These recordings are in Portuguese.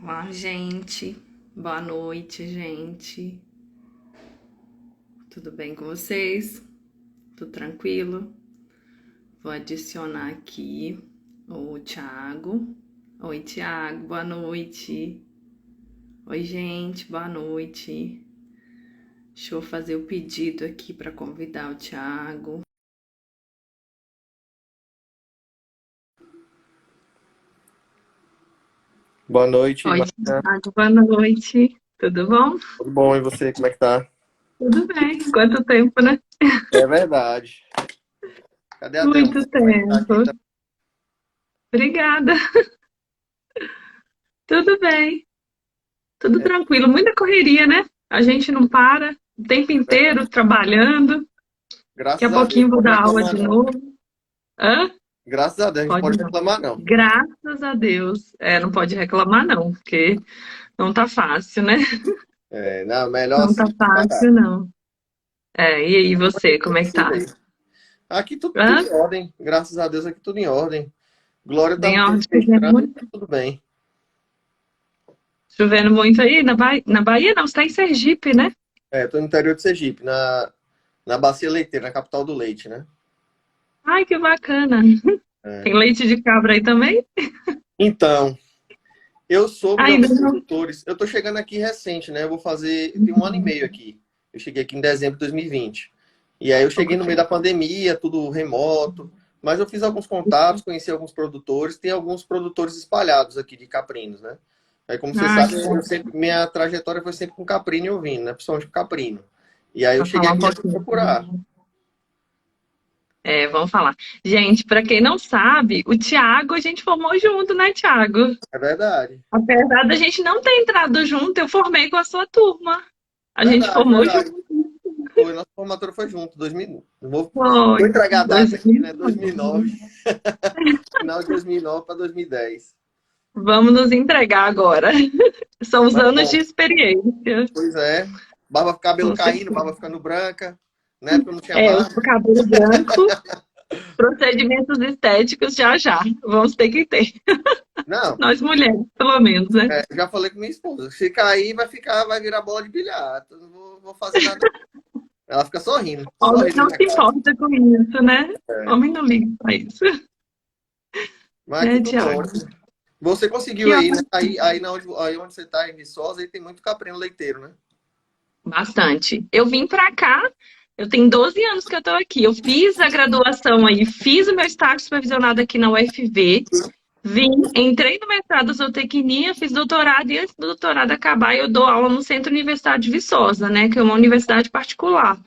Olá, gente. Boa noite, gente. Tudo bem com vocês? Tudo tranquilo? Vou adicionar aqui o Thiago. Oi, Thiago, boa noite. Oi, gente, boa noite. Deixa eu fazer o pedido aqui para convidar o Thiago. Boa noite, Oi, Marina. Thiago, boa noite. Tudo bom? Tudo bom? E você, como é que tá? Tudo bem. Quanto tempo, né? É verdade. Cadê a Delma? Muito Como é que tá aqui? tempo. Obrigada. Tudo bem. Tudo É tranquilo, muita correria, né? A gente não para o tempo verdade. inteiro trabalhando. Daqui a Graças a Deus, pouquinho não vou pode dar aula reclamar, de não. novo. Hã? Graças a Deus, a gente não Pode pode não. reclamar, não. Graças a Deus. É, não pode reclamar, não, porque não tá fácil, né? É, não, melhor Não assim tá do que parar. fácil, não. É, e aí Como é que você, tem como é que sido tá? aí? Aqui tudo Hã? em ordem. Graças a Deus, aqui tudo em ordem. Glória tá Tem me ordem chovendo registrando e muito? tá tudo bem. Chovendo muito aí? Na Bahia não, você tá em Sergipe, né? É, tô no interior de Sergipe, na Bacia Leiteira, na capital do leite, né? Ai, que bacana. Tem É. leite de cabra aí também? Então, eu soube de Ainda alguns não. produtores. Eu tô chegando aqui recente, né? Eu vou fazer. Tem um ano e meio aqui. Eu cheguei aqui em dezembro de 2020. E aí eu cheguei no meio da pandemia, tudo remoto. Mas eu fiz alguns contatos, conheci alguns produtores. Tem alguns produtores espalhados aqui de caprinos, né? Aí, como você Ah, sabe, que bom. minha trajetória foi sempre com caprino e ovino, né? Principalmente com caprino. E aí eu Pra cheguei falar um aqui já fui pouquinho. procurar. É, vamos falar. Gente, para quem não sabe, o Thiago a gente formou junto, né, Thiago? É verdade. Apesar da gente não ter entrado junto, eu formei com a sua turma. A gente Verdade, formou verdade. junto. Foi, nossa formatura foi junto, 2000. Vou Foi. entregar a data aqui, né? 2009. 2009. Final de 2009 para 2010. Vamos nos entregar agora. São os Mas anos de bom, experiência, pois é. Barba, cabelo com caindo, certeza. barba ficando branca. Na época não tinha É, o barba. cabelo branco, procedimentos estéticos já já. Vamos ter que ter. Não, Nós mulheres, pelo menos, né? já falei com minha esposa. Se cair, vai virar bola de bilhar. Eu não vou fazer nada. Ela fica sorrindo, Homem sorrindo na não minha se cara. importa com isso, né? É. Homem não liga pra isso. Mas aqui Né, tudo Tiago? ótimo. Você conseguiu Que aí, né? ótimo. Aí onde você está, em Viçosa, aí tem muito caprino leiteiro, né? Bastante. Eu vim pra cá, eu tenho 12 anos que eu tô aqui. Eu fiz a graduação aí, fiz o meu estágio supervisionado aqui na UFV, vim, entrei no mestrado zootecnia, fiz doutorado e antes do doutorado acabar, eu dou aula no Centro Universitário de Viçosa, né? Que é uma universidade particular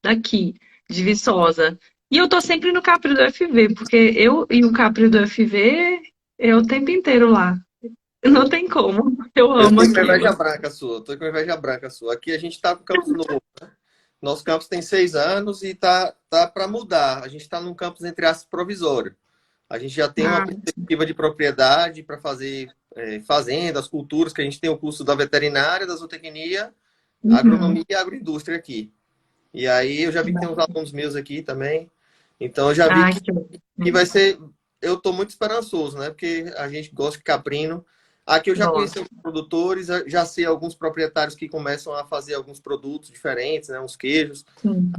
daqui, de Viçosa. E eu tô sempre no Capri do UFV, porque eu e o Capri do UFV é o tempo inteiro lá. Não tem como. Eu Eu amo tô com aquilo. inveja branca sua, tô com inveja branca sua. Aqui a gente tá com campus novo. Nosso campus tem 6 anos e tá para mudar. A gente está num campus, entre aspas, provisório. A gente já tem uma Ah, perspectiva de propriedade para fazer fazendas, culturas, que a gente tem o curso da veterinária, da zootecnia, uhum. agronomia e agroindústria aqui. E aí eu já vi que tem uns alunos meus aqui também. Então eu já vi Ai, que vai ser. Eu estou muito esperançoso, né? Porque a gente gosta de caprino. Aqui eu já conheci gosto. alguns produtores, já sei alguns proprietários que começam a fazer alguns produtos diferentes, né? Uns queijos. Sim.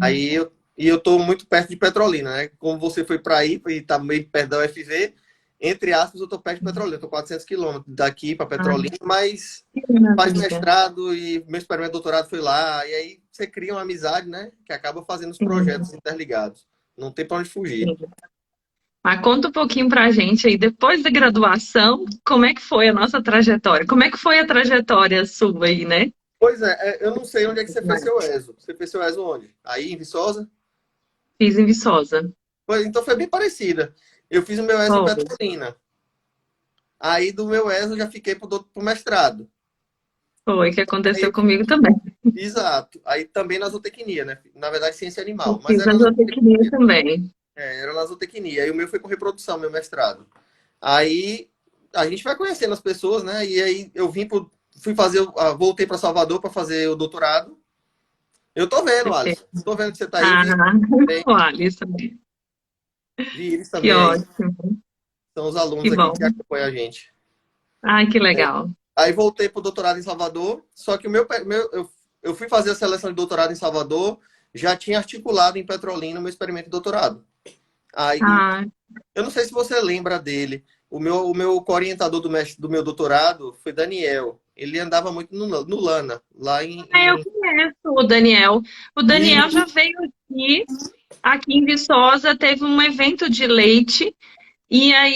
E eu estou muito perto de Petrolina, né? Como você foi para aí e está meio perto da UFV, entre aspas, eu estou perto de Petrolina. Estou 400 quilômetros daqui para Ai, Petrolina, mas que faz maravilha. mestrado e meu experimento de doutorado foi lá. E aí você cria uma amizade, né? Que acaba fazendo os projetos Sim, interligados. Não tem para onde fugir. sim. Mas conta um pouquinho pra gente aí, depois da graduação, como é que foi a nossa trajetória? Como é que foi a trajetória sua aí, né? Pois é, eu não sei onde é que você fez seu ESO. Você fez seu ESO onde? Aí, em Viçosa? Fiz em Viçosa. Pois, então foi bem parecida. Eu fiz o meu ESO em Foi, Petrolina. Aí do meu ESO eu já fiquei pro mestrado. foi que Aí aconteceu eu comigo também. exato. Aí também na zootecnia, né? Na verdade, ciência Eu animal. Mas fiz era a na zootecnia zootecnia. também. Era na zootecnia. Aí o meu foi com reprodução, meu mestrado. Aí a gente vai conhecendo as pessoas, né? E aí eu fui fazer, voltei para Salvador para fazer o doutorado. Eu tô vendo, Perfeito. Alisson. Tô vendo que você tá aí, Ah, vi também. o Alisson, Vi eles que também aí. ótimo, São os que alunos aqui bom. que acompanham a gente. Ai, que legal. Aí voltei para o doutorado em Salvador, só que eu fui fazer a seleção de doutorado em Salvador, já tinha articulado em Petrolina o meu experimento de doutorado. Aí, Ah, eu não sei se você lembra dele. O meu orientador do meu doutorado foi Daniel. Ele andava muito no Lana, lá eu conheço o Daniel. O Daniel já veio aqui em Viçosa, teve um evento de leite, e aí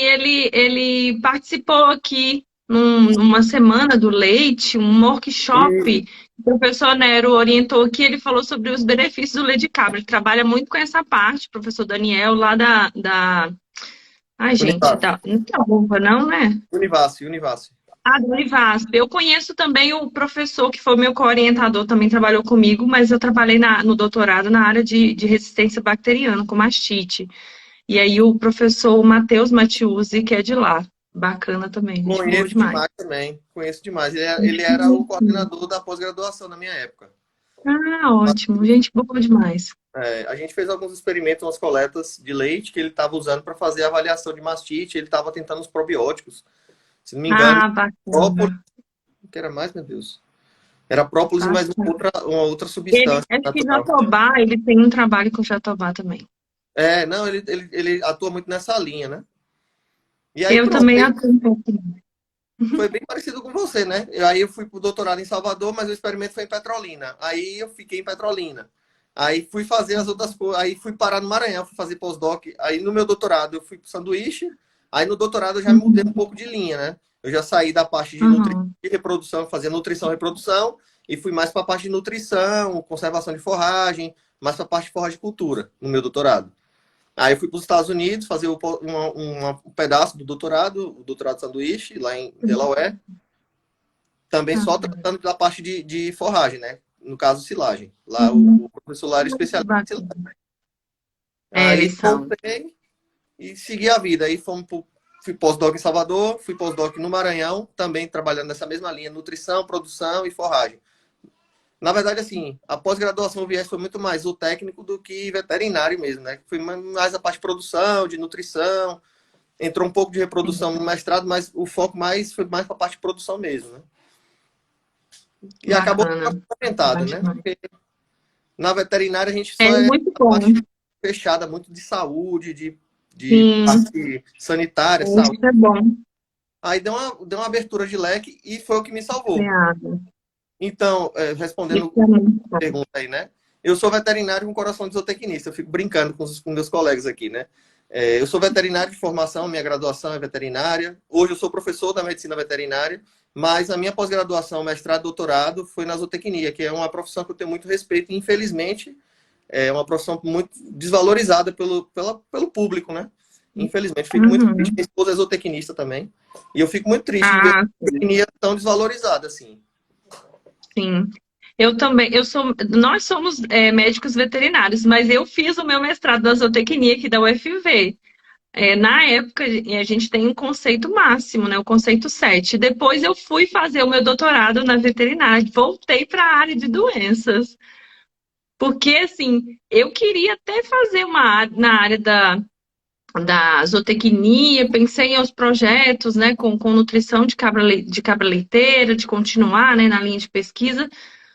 ele participou aqui numa semana do leite, um workshop. O professor Nero orientou aqui, ele falou sobre os benefícios do leite de cabra. Ele trabalha muito com essa parte, professor Daniel, lá da... Ai, gente, Univasf. não é uva, não, né? Univasf. Ah, do Univasp. Eu conheço também o professor que foi meu co-orientador, também trabalhou comigo, mas eu trabalhei no doutorado na área de resistência bacteriana, com mastite. E aí o professor Matheus Matiusi, que é de lá. Bacana também, gente boa Conheço demais. demais também, conheço demais. Ele era o coordenador da pós-graduação na minha época. Ah, ótimo, gente boa demais. A gente fez alguns experimentos, umas coletas de leite que ele estava usando para fazer a avaliação de mastite. Ele estava tentando os probióticos. Se não me engano, Ah, própolis, bacana. o que era mais, meu Deus? Era própolis e mais Bacana. uma outra Ele, substância acho que natural. Jatobá, ele tem um trabalho com Jatobá também. Não, ele atua muito nessa linha, né? E aí Eu pronto, também atuo um pouco. foi bem parecido com você, né? Aí eu fui pro doutorado em Salvador, mas o experimento foi em Petrolina. Aí eu fiquei em Petrolina. Aí fui fazer as outras coisas. Aí fui parar no Maranhão, fui fazer pós-doc. Aí no meu doutorado eu fui pro sanduíche. Aí no doutorado eu já mudei um pouco de linha, né? Eu já saí da parte de nutrição Uhum. e reprodução, fazia nutrição e reprodução, e fui mais para a parte de nutrição, conservação de forragem, mais para a parte de forragicultura no meu doutorado. Aí eu fui para os Estados Unidos fazer um pedaço do doutorado, o doutorado de sanduíche, lá em Delaware. Também só Uhum. tratando da parte de forragem, né? No caso, silagem. Lá Uhum. o professor lá era especialista em silagem. Bacana. É, Aí eles são. voltei e segui a vida. Aí fui pós-doc em Salvador, fui pós-doc no Maranhão, também trabalhando nessa mesma linha, nutrição, produção e forragem. Na verdade, assim, a pós-graduação o viés foi muito mais o técnico do que veterinário mesmo, né? Foi mais a parte de produção, de nutrição, entrou um pouco de reprodução no mestrado, mas o foco foi mais para a parte de produção mesmo, né? E acabou Bacana. complementado, né? Bacana. Porque na veterinária a gente É só é muito a bom. parte fechada, muito de saúde, de Sim, parte sanitária, saúde. isso é bom. Aí deu uma abertura de leque e foi o que me salvou. Creado. Então, Isso respondendo é a muito bom. pergunta aí, né? Eu sou veterinário com coração de zootecnista. Eu fico brincando com meus colegas aqui, né? Eu sou veterinário de formação, minha graduação é veterinária. Hoje eu sou professor da medicina veterinária, mas a minha pós-graduação, mestrado, doutorado, foi na zootecnia, que é uma profissão que eu tenho muito respeito e, infelizmente, é uma profissão muito desvalorizada pelo público, né? Infelizmente, fico muito triste. Uhum. Minha esposa é zootecnista também. E eu fico muito triste de ver a Ah, zootecnia tão desvalorizada assim. sim. Eu também, nós somos médicos veterinários, mas eu fiz o meu mestrado na zootecnia aqui da UFV. Na época, a gente tem um conceito máximo, né? O conceito 7. Depois eu fui fazer o meu doutorado na veterinária, voltei para a área de doenças. Porque, assim, eu queria até fazer na área da zootecnia, pensei em os projetos, né, com nutrição de cabra leiteira, de continuar, né, na linha de pesquisa.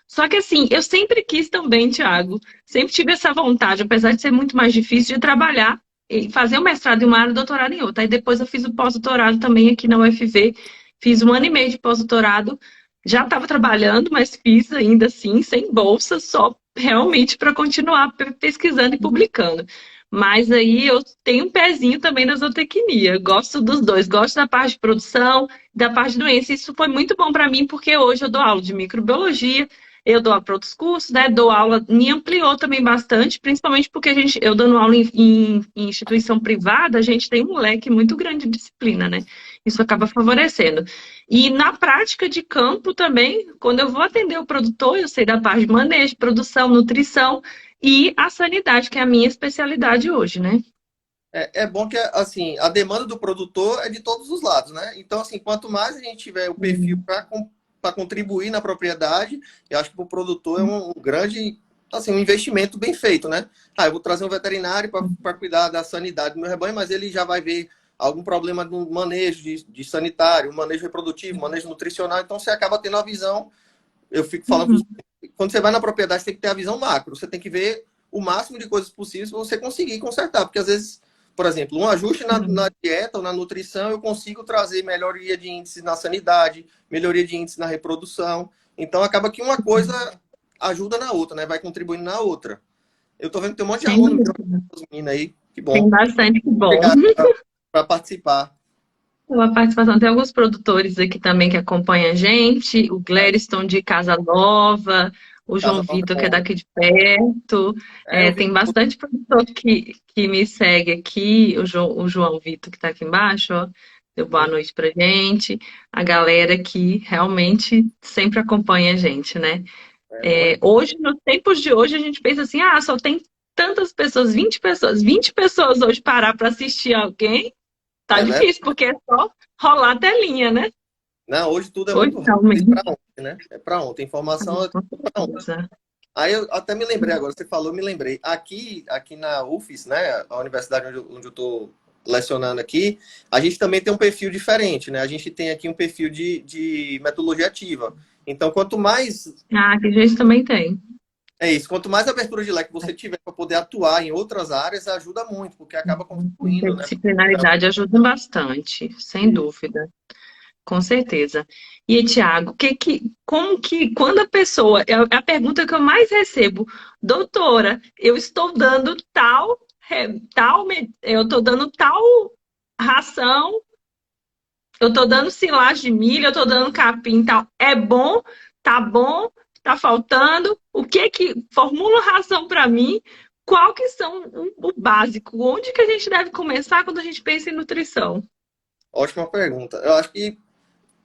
Só que assim, eu sempre quis também, Thiago, sempre tive essa vontade, apesar de ser muito mais difícil de trabalhar e fazer o mestrado em uma área e o doutorado em outra. Aí depois eu fiz o pós-doutorado também aqui na UFV, fiz 1 ano e meio de pós-doutorado, já estava trabalhando, mas fiz ainda assim, sem bolsa, só realmente para continuar pesquisando e publicando. Mas aí eu tenho um pezinho também na zootecnia, gosto dos dois, gosto da parte de produção, da parte de doença. Isso foi muito bom para mim, porque hoje eu dou aula de microbiologia, eu dou para outros cursos, né? Dou aula, me ampliou também bastante, principalmente porque eu dando aula em instituição privada, a gente tem um leque muito grande de disciplina, né? Isso acaba favorecendo. E na prática de campo também, quando eu vou atender o produtor, eu sei da parte de manejo, produção, nutrição e a sanidade, que é a minha especialidade hoje, né? É bom que, assim, a demanda do produtor é de todos os lados, né? Então, assim, quanto mais a gente tiver o perfil para contribuir na propriedade, eu acho que para o produtor é um grande, assim, um investimento bem feito, né? Eu vou trazer um veterinário para cuidar da sanidade do meu rebanho, mas ele já vai ver algum problema no manejo de sanitário, manejo reprodutivo, manejo nutricional. Então, você acaba tendo a visão, eu fico falando, quando você vai na propriedade, você tem que ter a visão macro. Você tem que ver o máximo de coisas possíveis para você conseguir consertar. Porque, às vezes, por exemplo, um ajuste na dieta ou na nutrição, eu consigo trazer melhoria de índice na sanidade, melhoria de índice na reprodução. Então, acaba que uma coisa ajuda na outra, né? Vai contribuindo na outra. Eu tô vendo que tem um monte de Sem aluno, dúvida. meninas aí. Que bom. Tem bastante, que bom. Obrigado para participar. A participação. Tem alguns produtores aqui também que acompanham a gente. O Gladstone de Casa Nova, o João Casa Nova é Vitor, que é bom. daqui de perto. Eu vi. Tem bastante produtor que me segue aqui. O João Vitor, que está aqui embaixo, ó, deu boa noite pra gente. A galera que realmente sempre acompanha a gente, né? Hoje, nos tempos de hoje, a gente pensa assim, só tem tantas pessoas, 20 pessoas. 20 pessoas hoje parar para assistir alguém. Tá Né? difícil, porque é só rolar a telinha, né? Não, hoje tudo é Hoje muito rápido. É realmente. para ontem, né? É para ontem. Informação é Com para ontem. certeza. Aí eu até me lembrei agora, você falou, eu me lembrei. Aqui na UFES, né, a universidade onde eu estou lecionando aqui, a gente também tem um perfil diferente, né? A gente tem aqui um perfil de metodologia ativa. Então, quanto mais Que a gente também tem. é isso, quanto mais abertura de leque você tiver para poder atuar em outras áreas, ajuda muito, porque acaba contribuindo, né? Interdisciplinaridade ajuda bastante, sem dúvida. Com certeza. E aí, Tiago, quando a pessoa, é a pergunta que eu mais recebo, doutora, eu estou dando eu estou dando tal ração, eu estou dando silagem de milho, eu estou dando capim e tal. É bom? Tá bom? Tá faltando? O que formula ração para mim? Qual que são o básico? Onde que a gente deve começar quando a gente pensa em nutrição? Ótima pergunta. Eu acho que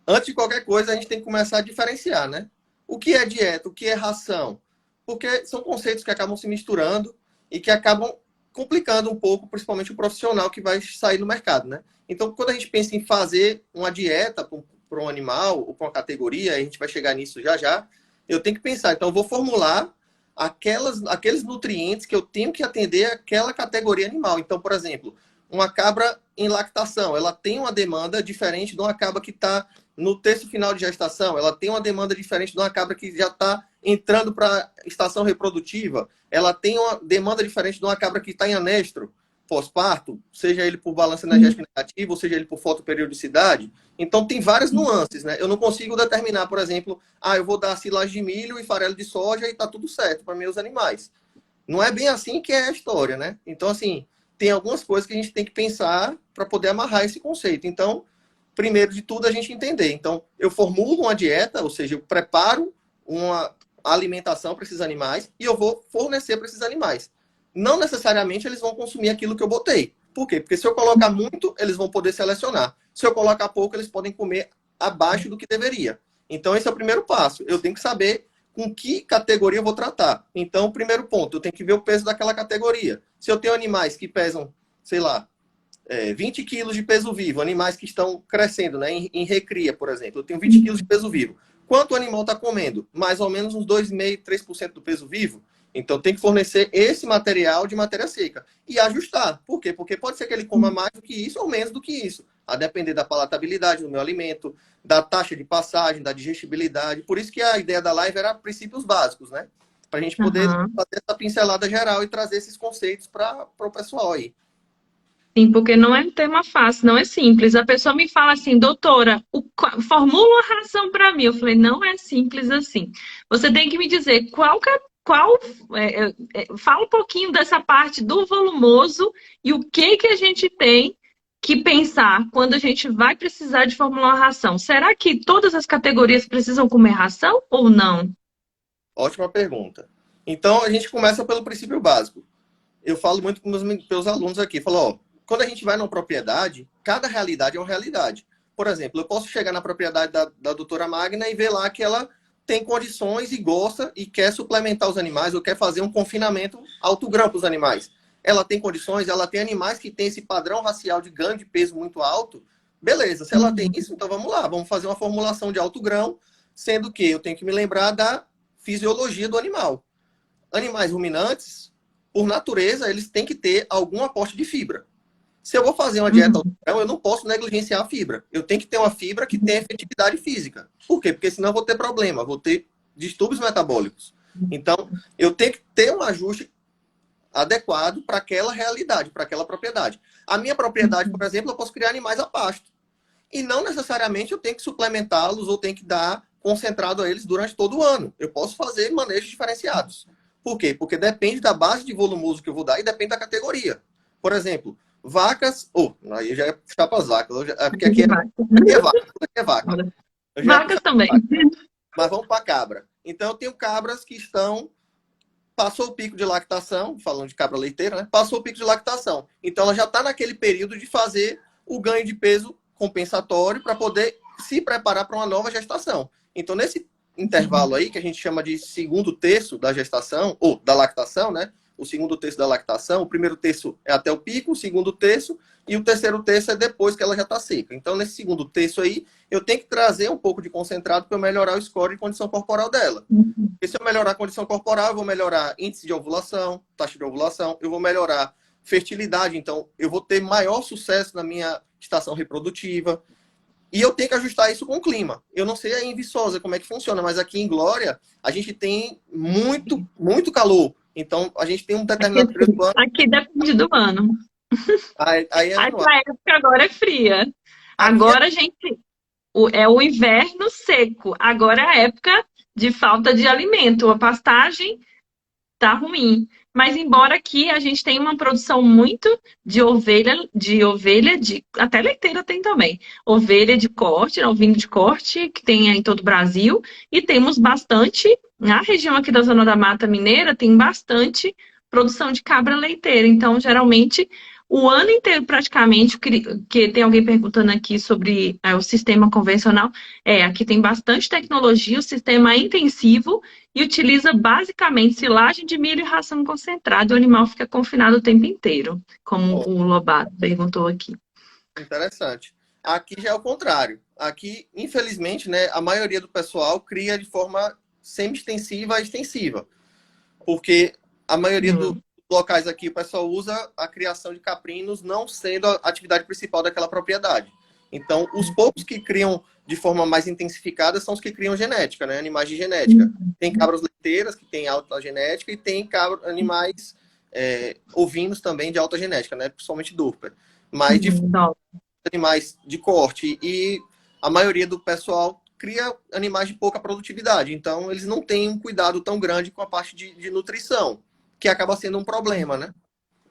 antes de qualquer coisa, a gente tem que começar a diferenciar, né? O que é dieta, o que é ração? Porque são conceitos que acabam se misturando e que acabam complicando um pouco, principalmente o profissional que vai sair no mercado, né? Então, quando a gente pensa em fazer uma dieta para um animal ou para uma categoria, a gente vai chegar nisso já já, eu tenho que pensar. Então, eu vou formular aqueles nutrientes que eu tenho que atender àquela categoria animal. Então, por exemplo, uma cabra em lactação, ela tem uma demanda diferente de uma cabra que está no terço final de gestação, ela tem uma demanda diferente de uma cabra que já está entrando para a estação reprodutiva, ela tem uma demanda diferente de uma cabra que está em anestro, pós-parto, seja ele por balanço energético negativo, ou seja ele por fotoperiodicidade. Então, tem várias nuances, né? Eu não consigo determinar, por exemplo, eu vou dar silagem de milho e farelo de soja e está tudo certo para meus animais. Não é bem assim que é a história, né? Então, assim, tem algumas coisas que a gente tem que pensar para poder amarrar esse conceito. Então, primeiro de tudo, a gente entender. Então, eu formulo uma dieta, ou seja, eu preparo uma alimentação para esses animais e eu vou fornecer para esses animais. Não necessariamente eles vão consumir aquilo que eu botei. Por quê? Porque se eu colocar muito, eles vão poder selecionar. Se eu colocar pouco, eles podem comer abaixo do que deveria. Então, esse é o primeiro passo. Eu tenho que saber com que categoria eu vou tratar. Então, primeiro ponto, eu tenho que ver o peso daquela categoria. Se eu tenho animais que pesam, sei lá, 20 quilos de peso vivo, animais que estão crescendo, né, em recria, por exemplo, eu tenho 20 quilos de peso vivo. Quanto o animal está comendo? Mais ou menos uns 2,5%, 3% do peso vivo. Então, tem que fornecer esse material de matéria seca e ajustar. Por quê? Porque pode ser que ele coma mais do que isso ou menos do que isso, a depender da palatabilidade do meu alimento, da taxa de passagem, da digestibilidade. Por isso que a ideia da live era princípios básicos, né? Para a gente poder fazer essa pincelada geral e trazer esses conceitos para o pessoal aí. Sim, porque não é um tema fácil, não é simples. A pessoa me fala assim, doutora, formula uma ração para mim. Eu falei, não é simples assim. Você tem que me dizer fala um pouquinho dessa parte do volumoso e o que a gente tem que pensar quando a gente vai precisar de formular uma ração. Será que todas as categorias precisam comer ração ou não? Ótima pergunta. Então, a gente começa pelo princípio básico. Eu falo muito com meus alunos aqui. Falo, ó, quando a gente vai numa propriedade, cada realidade é uma realidade. Por exemplo, eu posso chegar na propriedade da doutora Magna e ver lá que ela tem condições e gosta e quer suplementar os animais ou quer fazer um confinamento alto grão para os animais. Ela tem condições, ela tem animais que tem esse padrão racial de ganho de peso muito alto. Beleza, se ela tem isso, então vamos lá, vamos fazer uma formulação de alto grão, sendo que eu tenho que me lembrar da fisiologia do animal. Animais ruminantes, por natureza, eles têm que ter algum aporte de fibra. Se eu vou fazer uma dieta autograma, eu não posso negligenciar a fibra. Eu tenho que ter uma fibra que tenha efetividade física. Por quê? Porque senão eu vou ter problema, vou ter distúrbios metabólicos. Então, eu tenho que ter um ajuste adequado para aquela realidade, para aquela propriedade. A minha propriedade, por exemplo, eu posso criar animais a pasto. E não necessariamente eu tenho que suplementá-los ou tenho que dar concentrado a eles durante todo o ano. Eu posso fazer manejos diferenciados. Por quê? Porque depende da base de volumoso que eu vou dar e depende da categoria. Por exemplo, vacas... aí eu já ia puxar para as vacas. Porque aqui é vaca. Aqui é vaca. Vacas também. Mas vamos para cabra. Então, eu tenho cabras que estão... Passou o pico de lactação, falando de cabra leiteira, né? Passou o pico de lactação. Então, ela já está naquele período de fazer o ganho de peso compensatório para poder se preparar para uma nova gestação. Então, nesse intervalo aí, que a gente chama de segundo terço da gestação, ou da lactação, né? O segundo terço da lactação, o primeiro terço é até o pico, o segundo terço, e o terceiro terço é depois que ela já está seca. Então, nesse segundo terço aí, eu tenho que trazer um pouco de concentrado para eu melhorar o score de condição corporal dela. E se eu melhorar a condição corporal, eu vou melhorar índice de ovulação, taxa de ovulação, eu vou melhorar fertilidade, então eu vou ter maior sucesso na minha estação reprodutiva. E eu tenho que ajustar isso com o clima. Eu não sei aí em Viçosa como é que funciona, mas aqui em Glória a gente tem muito, muito calor. Então a gente tem um determinado período do ano. Aqui depende do ano. Aí é a época agora é fria. Agora, gente, é o inverno seco. Agora é a época de falta de alimento. A pastagem tá ruim. Mas embora aqui a gente tenha uma produção muito de ovelha, até leiteira tem também. Ovelha de corte, ovino de corte, que tem em todo o Brasil. E temos bastante, na região aqui da Zona da Mata Mineira, tem bastante produção de cabra leiteira. Então, geralmente, o ano inteiro praticamente, que tem alguém perguntando aqui sobre o sistema convencional, aqui tem bastante tecnologia, o sistema é intensivo e utiliza basicamente silagem de milho e ração concentrada, e o animal fica confinado o tempo inteiro, como o Lobato perguntou aqui. Interessante. Aqui já é o contrário. Aqui, infelizmente, né, a maioria do pessoal cria de forma semi-extensiva a extensiva. Porque a maioria dos locais aqui, o pessoal usa a criação de caprinos não sendo a atividade principal daquela propriedade. Então, os poucos que criam de forma mais intensificada são os que criam genética, né? Animais de genética. Tem cabras leiteiras que têm alta genética e tem animais ovinos também de alta genética, né? Principalmente Dorper. Mas de animais de corte. E a maioria do pessoal cria animais de pouca produtividade. Então, eles não têm um cuidado tão grande com a parte de nutrição, que acaba sendo um problema, né?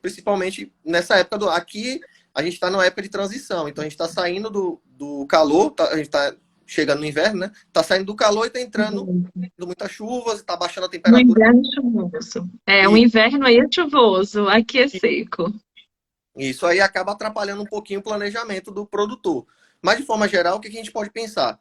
Principalmente nessa época Aqui, a gente está numa época de transição. Então, a gente está saindo do calor, a gente está chegando no inverno, né? Está saindo do calor e está entrando muitas chuvas, está baixando a temperatura. No inverno chuvoso. O inverno aí é chuvoso, aqui é seco. Isso aí acaba atrapalhando um pouquinho o planejamento do produtor. Mas, de forma geral, o que a gente pode pensar?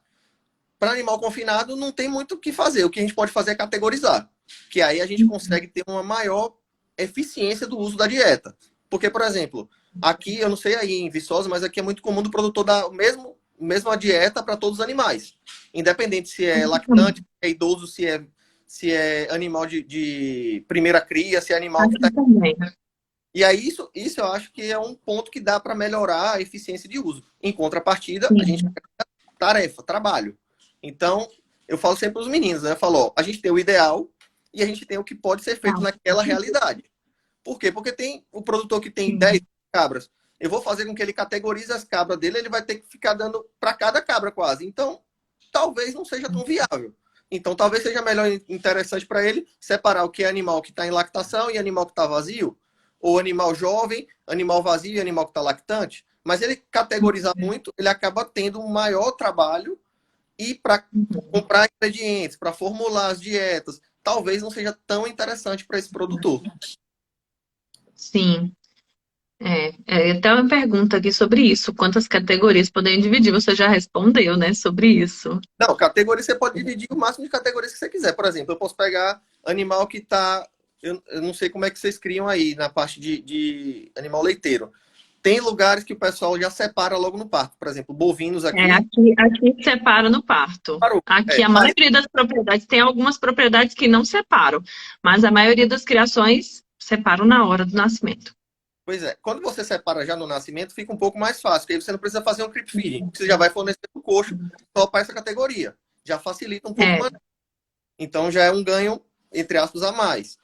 Para animal confinado, não tem muito o que fazer. O que a gente pode fazer é categorizar. Que aí a gente consegue ter uma maior eficiência do uso da dieta. Porque, por exemplo, aqui, eu não sei aí em Viçosa, mas aqui é muito comum do produtor dar mesma dieta para todos os animais. Independente se é lactante, se é idoso, se é animal de primeira cria, se é animal que está... E aí, isso eu acho que é um ponto que dá para melhorar a eficiência de uso. Em contrapartida, a gente tem trabalho. Então, eu falo sempre para os meninos, né? Eu falo, a gente tem o ideal e a gente tem o que pode ser feito naquela realidade. Por quê? Porque tem o produtor que tem 10 cabras. Eu vou fazer com que ele categorize as cabras dele, ele vai ter que ficar dando para cada cabra quase. Então, talvez não seja tão viável. Então, talvez seja melhor interessante para ele separar o que é animal que está em lactação e animal que está vazio, ou animal jovem, animal vazio e animal que está lactante. Mas ele categorizar muito, ele acaba tendo um maior trabalho e para comprar ingredientes, para formular as dietas, talvez não seja tão interessante para esse produtor. Sim. Até uma pergunta aqui sobre isso. Quantas categorias podem dividir? Você já respondeu, né, sobre isso. Não, categoria você pode dividir o máximo de categorias que você quiser. Por exemplo, eu posso pegar animal que está... Eu não sei como é que vocês criam aí na parte de animal leiteiro. Tem lugares que o pessoal já separa logo no parto. Por exemplo, bovinos aqui... Aqui separa no parto. Aqui a maioria das propriedades... Tem algumas propriedades que não separam. Mas a maioria das criações separam na hora do nascimento. Pois é, quando você separa já no nascimento, fica um pouco mais fácil, porque aí você não precisa fazer um creep feeding, você já vai fornecer o coxo só para essa categoria. Já facilita um pouco É. mais. Então já é um ganho, entre aspas, a mais.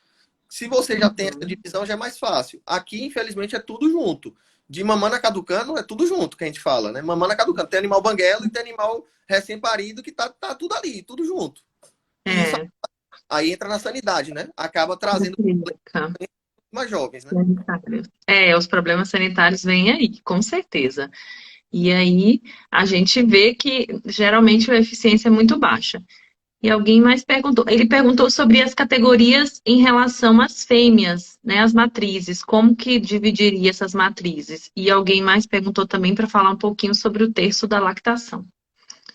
Se você já tem essa divisão, já é mais fácil. Aqui, infelizmente, é tudo junto. De mamana caducando, é tudo junto que a gente fala, né? Mamana caducando. Tem animal banguelo e tem animal recém-parido que tá tudo ali, tudo junto. E isso É. aí entra na sanidade, né? Acaba trazendo Fica. mais jovens, né? Sanitários. É, os problemas sanitários vêm aí, com certeza. E aí a gente vê que geralmente a eficiência é muito baixa. E alguém mais perguntou, ele perguntou sobre as categorias em relação às fêmeas, né, as matrizes, como que dividiria essas matrizes? E alguém mais perguntou também para falar um pouquinho sobre o terço da lactação.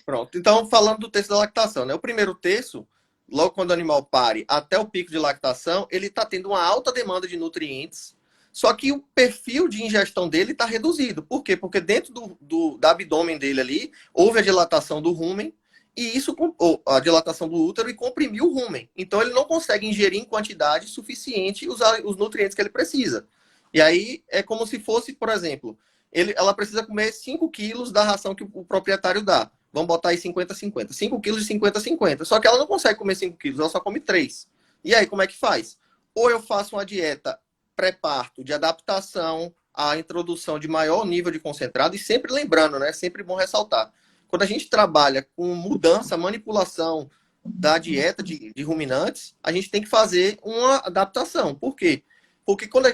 Pronto. Então, falando do terço da lactação, né? O primeiro terço, logo quando o animal pare até o pico de lactação, ele está tendo uma alta demanda de nutrientes, só que o perfil de ingestão dele está reduzido. Por quê? Porque dentro do abdômen dele ali, houve a dilatação do rumen, e isso, ou a dilatação do útero, e comprimiu o rumen. Então, ele não consegue ingerir em quantidade suficiente os nutrientes que ele precisa. E aí, é como se fosse, por exemplo, ela precisa comer 5 quilos da ração que o proprietário dá. Vamos botar aí 50-50. 5 quilos de 50-50. Só que ela não consegue comer 5 quilos, ela só come 3. E aí, como é que faz? Ou eu faço uma dieta pré-parto de adaptação à introdução de maior nível de concentrado, e sempre lembrando, né? Sempre bom ressaltar. Quando a gente trabalha com mudança, manipulação da dieta de ruminantes, a gente tem que fazer uma adaptação. Por quê? Porque quando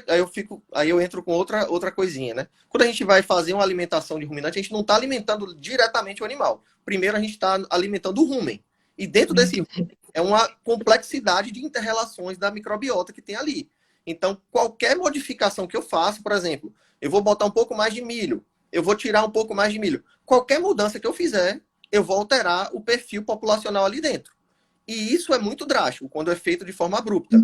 aí eu entro com outra coisinha, né? Quando a gente vai fazer uma alimentação de ruminante, a gente não está alimentando diretamente o animal. Primeiro a gente está alimentando o rumen. E dentro desse é uma complexidade de inter-relações da microbiota que tem ali. Então, qualquer modificação que eu faça, por exemplo, eu vou botar um pouco mais de milho, eu vou tirar um pouco mais de milho. Qualquer mudança que eu fizer, eu vou alterar o perfil populacional ali dentro. E isso é muito drástico quando é feito de forma abrupta.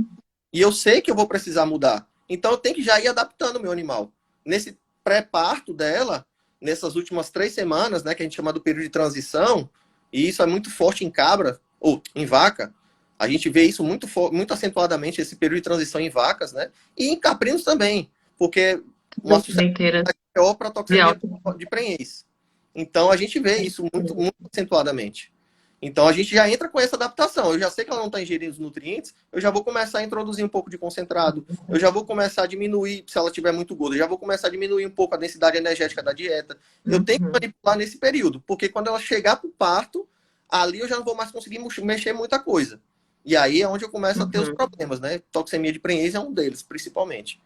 E eu sei que eu vou precisar mudar. Então eu tenho que já ir adaptando o meu animal. Nesse pré-parto dela, nessas últimas 3 semanas, né, que a gente chama do período de transição, e isso é muito forte em cabra, ou em vaca, a gente vê isso muito acentuadamente, esse período de transição em vacas, né? E em caprinos também, porque uma Leiteiras suscetibilidade maior para de toxemia alta. de prenhez. Então a gente vê isso muito acentuadamente. Então a gente já entra com essa adaptação. Eu já sei que ela não está ingerindo os nutrientes, eu já vou começar a introduzir um pouco de concentrado, eu já vou começar a diminuir, se ela tiver muito gorda, eu já vou começar a diminuir um pouco a densidade energética da dieta. Eu tenho que manipular nesse período, porque quando ela chegar para o parto, ali eu já não vou mais conseguir mexer muita coisa. E aí é onde eu começo a ter os problemas, né? Toxemia de prenhez é um deles, principalmente.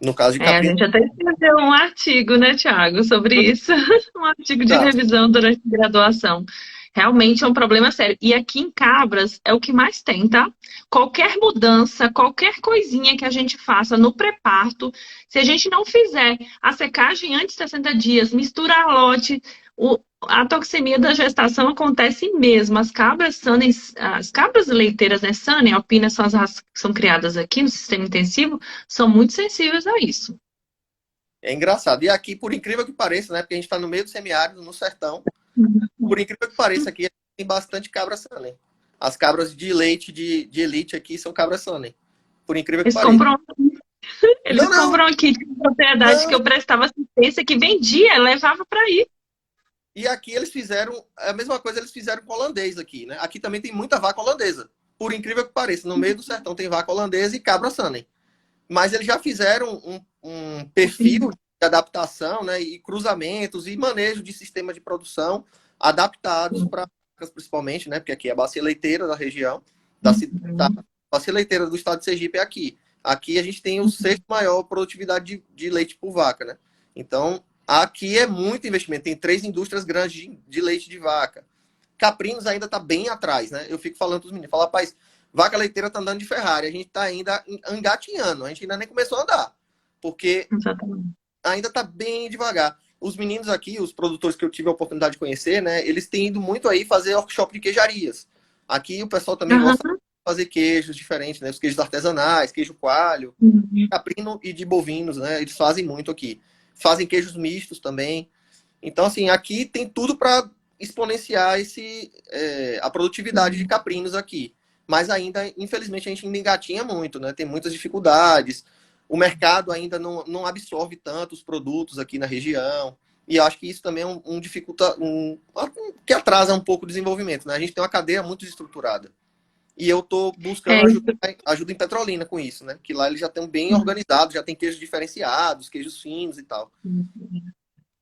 No caso de É, a caprino. gente até escreveu um artigo, né, Tiago, sobre isso, um artigo de Tá. revisão durante a graduação. Realmente é um problema sério. E aqui em Cabras é o que mais tem, tá? Qualquer mudança, qualquer coisinha que a gente faça no pré-parto, se a gente não fizer a secagem antes de 60 dias, misturar lote, a toxemia da gestação acontece mesmo. As cabras leiteiras, né, Sunny, alpinas, são as raças que são criadas aqui no sistema intensivo, são muito sensíveis a isso. É engraçado. E aqui, por incrível que pareça, né? Porque a gente está no meio do semiárido, no sertão. Por incrível que pareça, aqui tem bastante cabra Sunny. As cabras de leite de elite aqui são cabras Sunny. Por incrível que Eles pareça. compram, Não, eles não, compram aqui de propriedade que não. eu prestava assistência, que vendia, levava para ir. E aqui eles fizeram a mesma coisa, eles fizeram com holandês aqui, né? Aqui também tem muita vaca holandesa. Por incrível que pareça, no meio do sertão tem vaca holandesa e cabra Sunny. Mas eles já fizeram um perfil de adaptação, né? E cruzamentos e manejo de sistema de produção adaptados para vacas, principalmente, né? Porque aqui é a bacia leiteira da região, da bacia leiteira do estado de Sergipe é aqui. Aqui a gente tem o sexto maior produtividade de leite por vaca, né? Então, aqui é muito investimento. Tem 3 indústrias grandes de leite de vaca. Caprinos ainda está bem atrás, né? Eu fico falando para os meninos, falo, rapaz, vaca leiteira está andando de Ferrari, a gente está ainda engatinhando, a gente ainda nem começou a andar, porque Exatamente. ainda está bem devagar. Os meninos aqui, os produtores que eu tive a oportunidade de conhecer, né? Eles têm ido muito aí fazer workshop de queijarias. Aqui o pessoal também gosta de fazer queijos diferentes, né? Os queijos artesanais, queijo coalho, caprino e de bovinos, né? Eles fazem muito aqui. Fazem queijos mistos também. Então, assim, aqui tem tudo para exponenciar a produtividade de caprinos aqui. Mas ainda, infelizmente, a gente ainda engatinha muito, né? Tem muitas dificuldades. o mercado ainda não absorve tanto os produtos aqui na região. E eu acho que isso também é que atrasa um pouco o desenvolvimento, né? A gente tem uma cadeia muito desestruturada. E eu estou buscando É isso. ajuda em Petrolina com isso, né? Que lá eles já estão bem organizados, já tem queijos diferenciados, queijos finos e tal.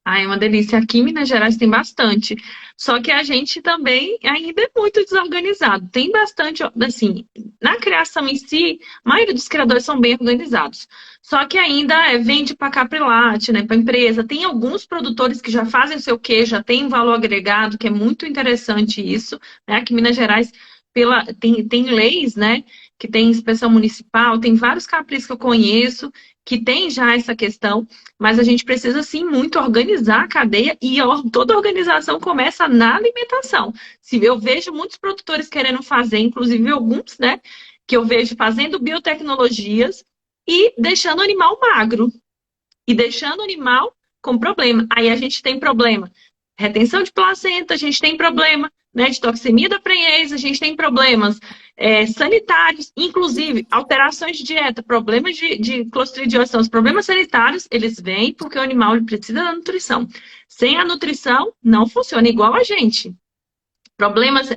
Ah, é uma delícia. Aqui em Minas Gerais tem bastante. Só que a gente também ainda é muito desorganizado. Tem bastante, assim, na criação em si, a maioria dos criadores são bem organizados. Só que ainda vende para caprilate, né, para empresa. Tem alguns produtores que já fazem o seu queijo, já tem um valor agregado, que é muito interessante isso. Né? Aqui em Minas Gerais tem leis, né? Que tem inspeção municipal, tem vários capris que eu conheço que tem já essa questão. Mas a gente precisa, sim, muito organizar a cadeia e toda organização começa na alimentação. Se eu vejo muitos produtores querendo fazer, inclusive alguns, né, que eu vejo fazendo biotecnologias e deixando o animal magro e deixando o animal com problema. Aí a gente tem problema. Retenção de placenta, a gente tem problema, né, de toxemia da prenhez, a gente tem problemas sanitários, inclusive alterações de dieta, problemas de clostridiação. Os problemas sanitários, eles vêm porque o animal ele precisa da nutrição. Sem a nutrição, não funciona, igual a gente. Problemas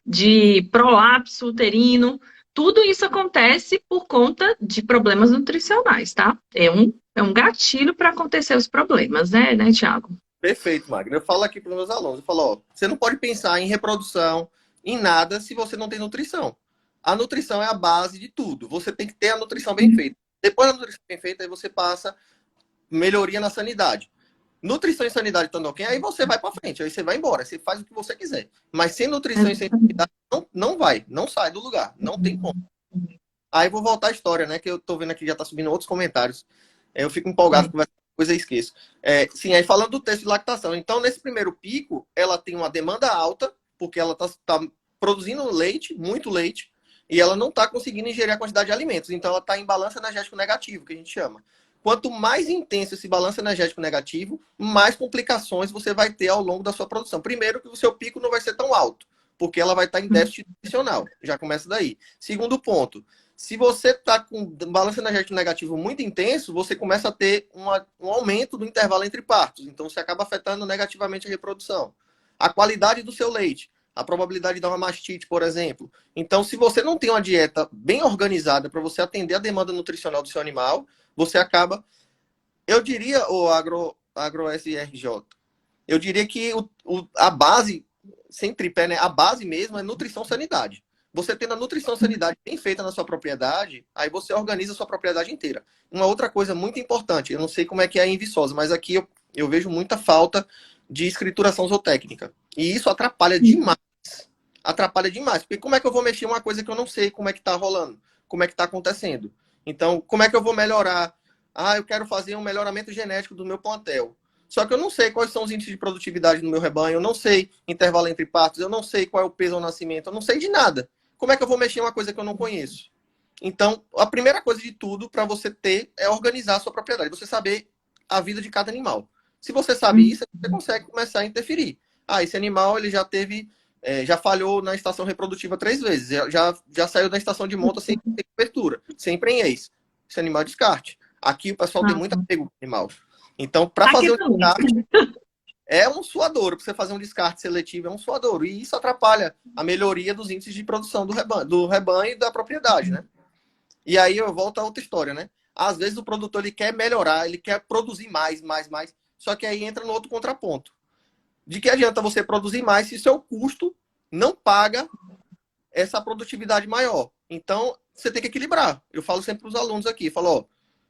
de prolapso uterino, tudo isso acontece por conta de problemas nutricionais, tá? É um gatilho para acontecer os problemas, né, Tiago? Perfeito, Magno. Eu falo aqui para os meus alunos, eu falo, ó, você não pode pensar em reprodução, em nada, se você não tem nutrição. A nutrição é a base de tudo. Você tem que ter a nutrição bem feita. Depois da nutrição bem feita, aí você passa melhoria na sanidade. Nutrição e sanidade estando ok, aí você vai para frente, aí você vai embora, você faz o que você quiser. Mas sem nutrição e sem sanidade, não vai, não sai do lugar, não tem como. Aí vou voltar à história, né, que eu tô vendo aqui, já tá subindo outros comentários. Eu fico empolgado com coisa e esqueço. Sim, aí falando do teste de lactação. Então, nesse primeiro pico, ela tem uma demanda alta, porque ela tá produzindo leite, muito leite, e ela não está conseguindo ingerir a quantidade de alimentos. Então, ela está em balanço energético negativo, que a gente chama. Quanto mais intenso esse balanço energético negativo, mais complicações você vai ter ao longo da sua produção. Primeiro, que o seu pico não vai ser tão alto, porque ela vai estar em déficit nutricional. Já começa daí. Segundo ponto, se você está com um balanço energético negativo muito intenso, você começa a ter um aumento do intervalo entre partos. Então, você acaba afetando negativamente a reprodução. A qualidade do seu leite, a probabilidade de dar uma mastite, por exemplo. Então, se você não tem uma dieta bem organizada para você atender a demanda nutricional do seu animal, você acaba... Eu diria, o AgroSRJ, eu diria que a base, sem tripé, né? A base mesmo é nutrição sanidade. Você tendo a nutrição sanidade bem feita na sua propriedade, aí você organiza a sua propriedade inteira. Uma outra coisa muito importante, eu não sei como é que é em Viçosa, mas aqui eu vejo muita falta de escrituração zootécnica. E isso atrapalha demais. Atrapalha demais. Porque como é que eu vou mexer em uma coisa que eu não sei como é que tá rolando? Como é que tá acontecendo? Então, como é que eu vou melhorar? Ah, eu quero fazer um melhoramento genético do meu plantel. Só que eu não sei quais são os índices de produtividade no meu rebanho, eu não sei intervalo entre partos, eu não sei qual é o peso ao nascimento, eu não sei de nada. Como é que eu vou mexer em uma coisa que eu não conheço? Então, a primeira coisa de tudo para você ter é organizar a sua propriedade. Você saber a vida de cada animal. Se você sabe isso, você consegue começar a interferir. Ah, esse animal ele já teve, já falhou na estação reprodutiva 3 vezes, já saiu da estação de monta sem cobertura, sem prenhez. Esse animal é descarte. Aqui o pessoal tem muito apego com o animal. Então, para fazer o descarte, é um suadouro. Para você fazer um descarte seletivo, é um suadouro. E isso atrapalha a melhoria dos índices de produção do rebanho e da propriedade, né? E aí eu volto a outra história, né? Às vezes o produtor ele quer melhorar, ele quer produzir mais. Só que aí entra no outro contraponto. De que adianta você produzir mais se seu custo não paga essa produtividade maior? Então, você tem que equilibrar. Eu falo sempre para os alunos aqui, falo, ó,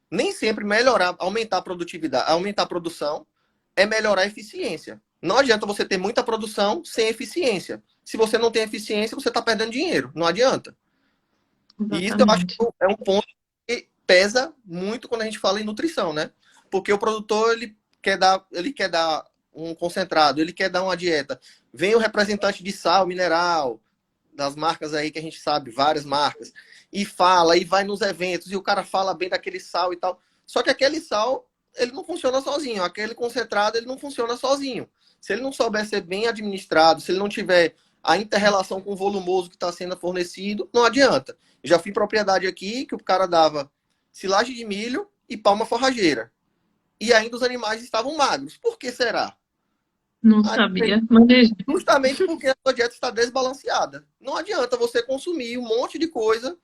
nem sempre melhorar, aumentar a produtividade, aumentar a produção é melhorar a eficiência. Não adianta você ter muita produção sem eficiência. Se você não tem eficiência, você está perdendo dinheiro. Não adianta. Exatamente. E isso eu acho que é um ponto que pesa muito quando a gente fala em nutrição, né? Porque o produtor, ele quer dar um concentrado, ele quer dar uma dieta. Vem o representante de sal, mineral, das marcas aí que a gente sabe, várias marcas, e fala, e vai nos eventos, e o cara fala bem daquele sal e tal. Só que aquele sal, ele não funciona sozinho. Aquele concentrado, ele não funciona sozinho. Se ele não souber ser bem administrado, se ele não tiver a inter-relação com o volumoso que está sendo fornecido, não adianta. Já fui em propriedade aqui que o cara dava silagem de milho e palma forrageira. E ainda os animais estavam magros. Por que será? Não sabia. Mas... Justamente porque a sua dieta está desbalanceada. Não adianta você consumir um monte de coisa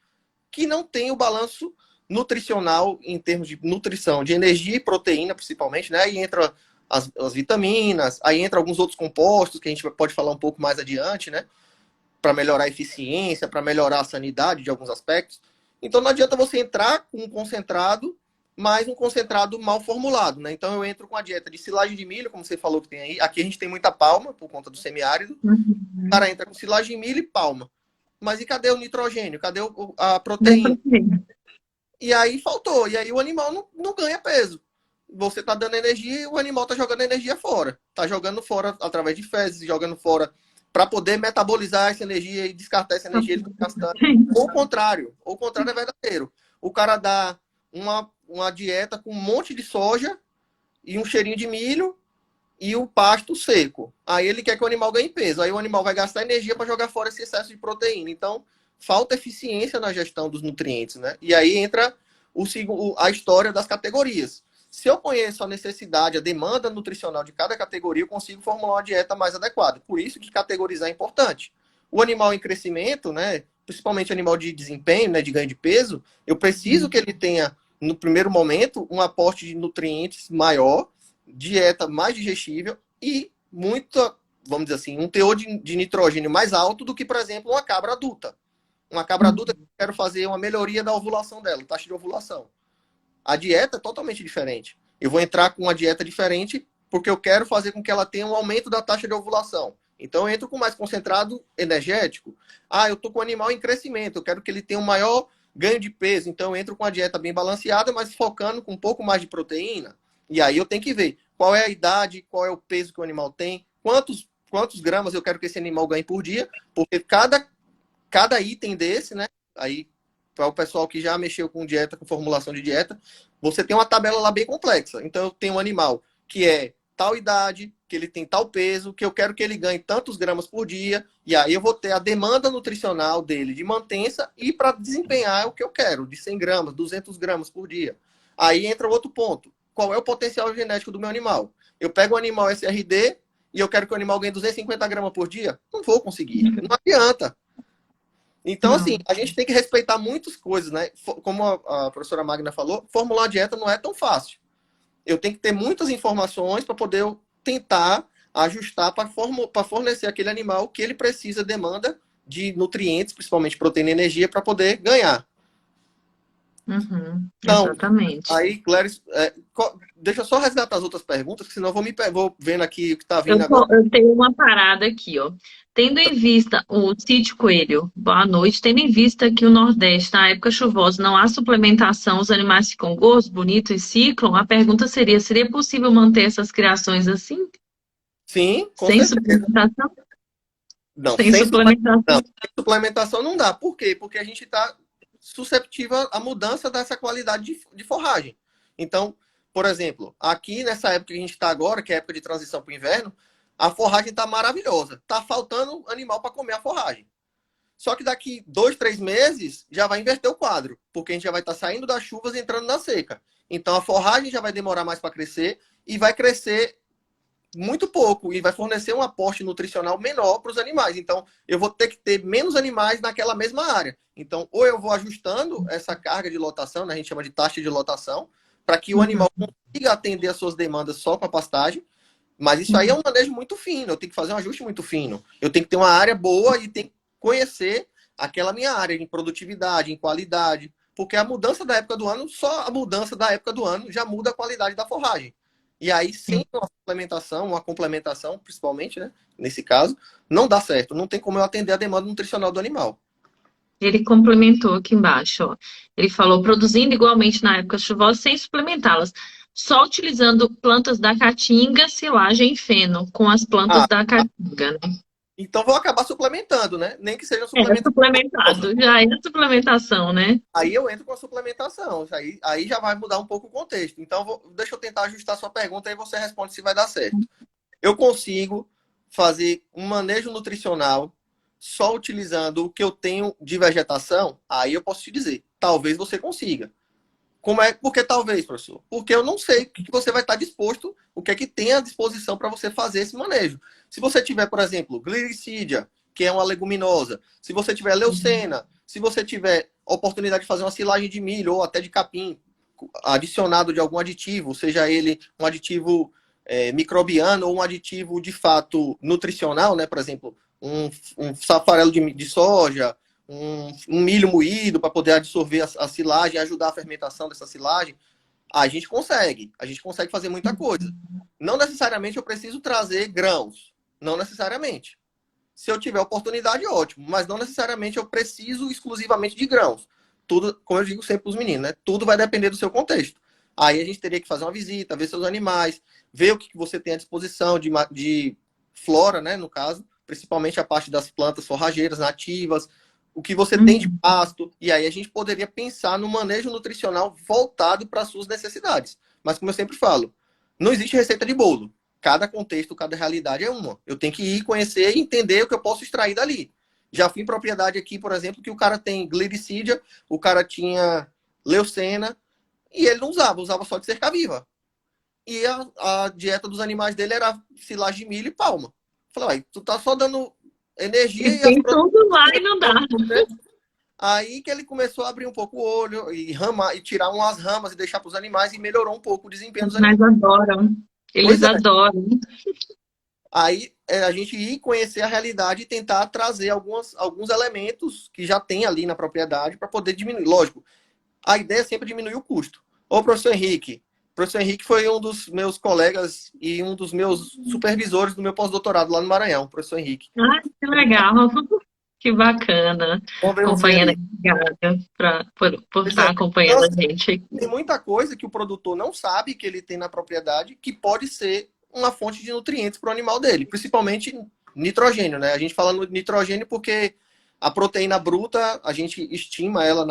que não tem o balanço nutricional em termos de nutrição, de energia e proteína, principalmente, né? Aí entra as vitaminas, aí entra alguns outros compostos que a gente pode falar um pouco mais adiante, né? Para melhorar a eficiência, para melhorar a sanidade de alguns aspectos. Então não adianta você entrar com um concentrado, mas um concentrado mal formulado, né? Então eu entro com a dieta de silagem de milho, como você falou que tem aí. Aqui a gente tem muita palma, por conta do semiárido. O cara entra com silagem de milho e palma. Mas e cadê o nitrogênio? Cadê a proteína? E aí faltou. E aí o animal não ganha peso. Você está dando energia e o animal está jogando energia fora. Está jogando fora através de fezes, jogando fora para poder metabolizar essa energia e descartar essa energia. Ele tá gastando. Ou o contrário é verdadeiro. O cara dá uma dieta com um monte de soja e um cheirinho de milho e o pasto seco. Aí ele quer que o animal ganhe peso. Aí o animal vai gastar energia para jogar fora esse excesso de proteína. Então, falta eficiência na gestão dos nutrientes, né? E aí entra a história das categorias. Se eu conheço a necessidade, a demanda nutricional de cada categoria, eu consigo formular uma dieta mais adequada. Por isso que categorizar é importante. O animal em crescimento, né, principalmente animal de desempenho, né, de ganho de peso, eu preciso que ele tenha, no primeiro momento, um aporte de nutrientes maior, dieta mais digestível e muita, vamos dizer assim, um teor de nitrogênio mais alto do que, por exemplo, uma cabra adulta. Uma cabra adulta, eu quero fazer uma melhoria da ovulação dela, taxa de ovulação. A dieta é totalmente diferente. Eu vou entrar com uma dieta diferente porque eu quero fazer com que ela tenha um aumento da taxa de ovulação. Então, eu entro com mais concentrado energético. Eu estou com o animal em crescimento, eu quero que ele tenha um maior ganho de peso. Então, eu entro com a dieta bem balanceada, mas focando com um pouco mais de proteína. E aí eu tenho que ver qual é a idade, qual é o peso que o animal tem, quantos gramas eu quero que esse animal ganhe por dia, porque cada item desse, né? Aí, para o pessoal que já mexeu com dieta, com formulação de dieta, você tem uma tabela lá bem complexa. Então, eu tenho um animal que é tal idade, que ele tem tal peso, que eu quero que ele ganhe tantos gramas por dia, e aí eu vou ter a demanda nutricional dele de mantença e para desempenhar o que eu quero, de 100 gramas, 200 gramas por dia. Aí entra outro ponto. Qual é o potencial genético do meu animal? Eu pego um animal SRD e eu quero que o animal ganhe 250 gramas por dia? Não vou conseguir. Não adianta. Então, assim, a gente tem que respeitar muitas coisas, né? Como a professora Magna falou, formular a dieta não é tão fácil. Eu tenho que ter muitas informações para poder tentar ajustar para fornecer aquele animal que ele precisa, demanda de nutrientes, principalmente proteína e energia, para poder ganhar. Então, exatamente. aí, Clarice, deixa eu só resgatar as outras perguntas, que senão eu vou vendo aqui o que está vindo agora. Eu tenho uma parada aqui, ó. Tendo em vista o Cid Coelho, boa noite. Tendo em vista que o Nordeste, na época chuvosa, não há suplementação, os animais ficam gordos, bonitos e ciclam, a pergunta seria possível manter essas criações assim? Sim, com sem certeza. Suplementação? Não, Sem suplementação. Sem suplementação não dá. Por quê? Porque a gente está susceptível à mudança dessa qualidade de forragem. Então, por exemplo, aqui nessa época que a gente está agora, que é a época de transição para o inverno, a forragem está maravilhosa. Está faltando animal para comer a forragem. Só que daqui 2, 3 meses já vai inverter o quadro, porque a gente já vai estar saindo das chuvas e entrando na seca. Então a forragem já vai demorar mais para crescer e vai crescer muito pouco e vai fornecer um aporte nutricional menor para os animais. Então, eu vou ter que ter menos animais naquela mesma área. Então, ou eu vou ajustando essa carga de lotação, né, a gente chama de taxa de lotação, para que o animal consiga atender as suas demandas só com a pastagem. Mas isso aí é um manejo muito fino, eu tenho que fazer um ajuste muito fino. Eu tenho que ter uma área boa e tenho que conhecer aquela minha área em produtividade, em qualidade, porque a mudança da época do ano, só a mudança da época do ano já muda a qualidade da forragem. E aí, sem uma suplementação, uma complementação, principalmente, né? Nesse caso, não dá certo. Não tem como eu atender a demanda nutricional do animal. Ele complementou aqui embaixo, ó. Ele falou, produzindo igualmente na época chuvosa, sem suplementá-las. Só utilizando plantas da caatinga, silagem e feno, com as plantas da caatinga, né? Então, vou acabar suplementando, né? Nem que seja suplementado. Já é suplementação, né? Aí eu entro com a suplementação. Aí já vai mudar um pouco o contexto. Então, deixa eu tentar ajustar a sua pergunta e você responde se vai dar certo. Eu consigo fazer um manejo nutricional só utilizando o que eu tenho de vegetação? Aí eu posso te dizer, talvez você consiga. Como é? Porque talvez, professor. Porque eu não sei o que você vai estar disposto, o que é que tem à disposição para você fazer esse manejo. Se você tiver, por exemplo, Glycídia, que é uma leguminosa, se você tiver leucena, se você tiver oportunidade de fazer uma silagem de milho ou até de capim, adicionado de algum aditivo, seja ele um aditivo microbiano ou um aditivo de fato nutricional, né? Por exemplo, um farelo de soja, um milho moído para poder absorver a silagem e ajudar a fermentação dessa silagem, a gente consegue. A gente consegue fazer muita coisa. Não necessariamente eu preciso trazer grãos. Não necessariamente. Se eu tiver oportunidade, ótimo. Mas não necessariamente eu preciso exclusivamente de grãos. Tudo, como eu digo sempre para os meninos, né? Tudo vai depender do seu contexto. Aí a gente teria que fazer uma visita, ver seus animais, ver o que você tem à disposição de flora, né? No caso, principalmente a parte das plantas forrageiras nativas, o que você tem de pasto, e aí a gente poderia pensar no manejo nutricional voltado para as suas necessidades. Mas como eu sempre falo, não existe receita de bolo. Cada contexto, cada realidade é uma. Eu tenho que ir conhecer e entender o que eu posso extrair dali. Já fui em propriedade aqui, por exemplo, que o cara tem glicídia, o cara tinha leucena, e ele não usava só de cerca-viva. E a dieta dos animais dele era silagem de milho e palma. Falei, tu tá só dando energia E tem tudo lá e não dá. Aí que ele começou a abrir um pouco o olho e tirar umas ramas e deixar para os animais e melhorou um pouco o desempenho dos animais. Mas adoram. Eles adoram. Aí a gente ir conhecer a realidade e tentar trazer alguns elementos que já tem ali na propriedade para poder diminuir. Lógico, a ideia é sempre diminuir o custo. Ô, professor Henrique. O professor Henrique foi um dos meus colegas e um dos meus supervisores do meu pós-doutorado lá no Maranhão, professor Henrique. Ah, que legal. Que bacana. Companheira, obrigada por estar acompanhando a gente aqui. Tem muita coisa que o produtor não sabe que ele tem na propriedade que pode ser uma fonte de nutrientes para o animal dele, principalmente nitrogênio, né? A gente fala no nitrogênio porque a proteína bruta, a gente estima ela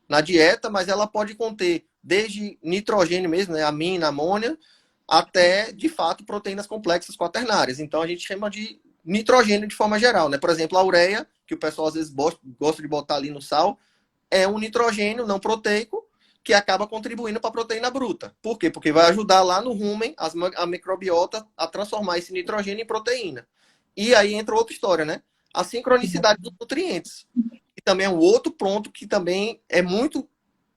na dieta, mas ela pode conter desde nitrogênio mesmo, né? Amina, amônia, até, de fato, proteínas complexas quaternárias. Então, a gente chama de nitrogênio de forma geral, né? Por exemplo, a ureia, que o pessoal às vezes gosta de botar ali no sal, é um nitrogênio não proteico que acaba contribuindo para a proteína bruta. Por quê? Porque vai ajudar lá no rumen a microbiota a transformar esse nitrogênio em proteína. E aí entra outra história, né? A sincronicidade dos nutrientes. Que também é um outro ponto que também é muito,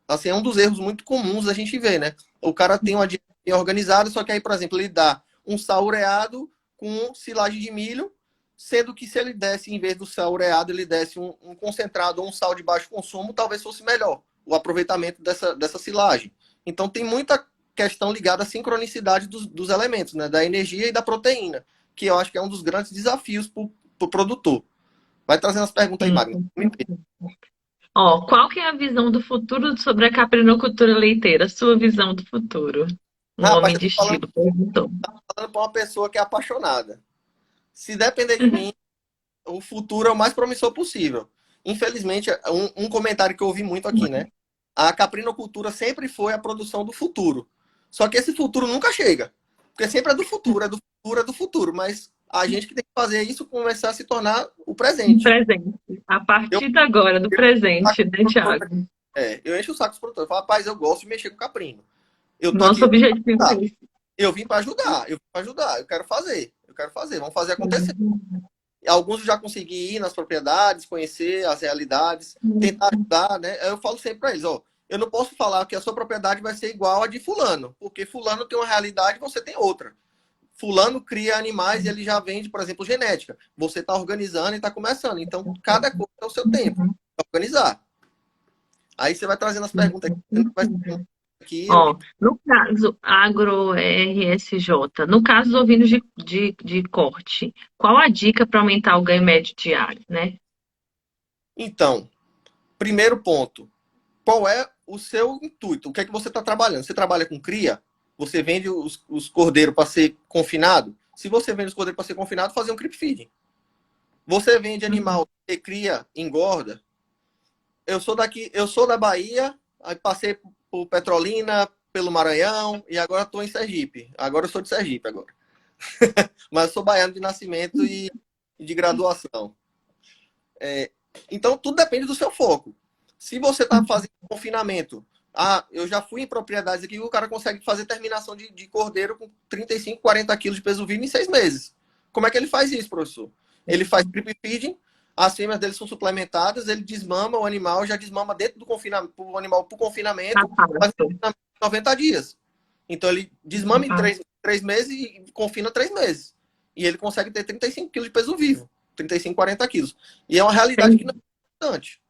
assim, é um dos erros muito comuns a gente ver, né? O cara tem uma dieta organizada, só que aí, por exemplo, ele dá um sal ureado com silagem de milho, sendo que se ele desse, em vez do sal ureado, ele desse um concentrado ou um sal de baixo consumo, talvez fosse melhor o aproveitamento dessa silagem. Então, tem muita questão ligada à sincronicidade dos elementos, né? Da energia e da proteína, que eu acho que é um dos grandes desafios para o produtor. Vai trazendo as perguntas aí, Magno. Ó, qual que é a visão do futuro sobre a caprinocultura leiteira? Sua visão do futuro. Homem de estilo, perguntou. Falando para uma pessoa que é apaixonada. Se depender de mim, o futuro é o mais promissor possível. Infelizmente, um comentário que eu ouvi muito aqui, né? A caprinocultura sempre foi a produção do futuro. Só que esse futuro nunca chega. Porque sempre é do futuro, é do futuro, é do futuro. Mas a gente que tem que fazer isso começar a se tornar o presente. A partir de agora, do presente, né, Thiago? Eu encho o saco dos produtores. Eu falo, rapaz, eu gosto de mexer com caprino. Nosso objetivo é isso. Eu vim para ajudar, eu quero fazer. Vamos fazer acontecer. Alguns eu já consegui ir nas propriedades, conhecer as realidades, tentar ajudar, né? Eu falo sempre para eles, ó, eu não posso falar que a sua propriedade vai ser igual a de fulano, porque fulano tem uma realidade e você tem outra. Fulano cria animais e ele já vende, por exemplo, genética. Você está organizando e está começando. Então, cada coisa é o seu tempo para organizar. Aí você vai trazendo as perguntas aqui. Ó, no caso Agro RSJ, no caso dos ovinos de corte, qual a dica para aumentar o ganho médio diário, né? Então, primeiro ponto, qual é o seu intuito? O que é que você está trabalhando? Você trabalha com cria? Você vende os cordeiros para ser confinado? Se você vende os cordeiros para ser confinado, fazer um creep feeding. Você vende animal que cria, engorda. Eu sou da Bahia, aí passei por Petrolina, pelo Maranhão e agora estou em Sergipe. Agora eu sou de Sergipe agora. Mas eu sou baiano de nascimento e de graduação. Então tudo depende do seu foco. Se você está fazendo confinamento Ah, eu já fui em propriedades aqui que o cara consegue fazer terminação de cordeiro com 35, 40 quilos de peso vivo em 6 meses. Como é que ele faz isso, professor? Ele faz creep feeding, as fêmeas dele são suplementadas, ele desmama o animal, já desmama dentro do confinamento, o animal para o Tá confinamento, faz um fácil. confinamento de 90 dias. Então ele desmama em Ah, 3 meses e confina 3 meses. E ele consegue ter 35 quilos de peso vivo, 35, 40 quilos. E é uma realidade que não é entendi. importante.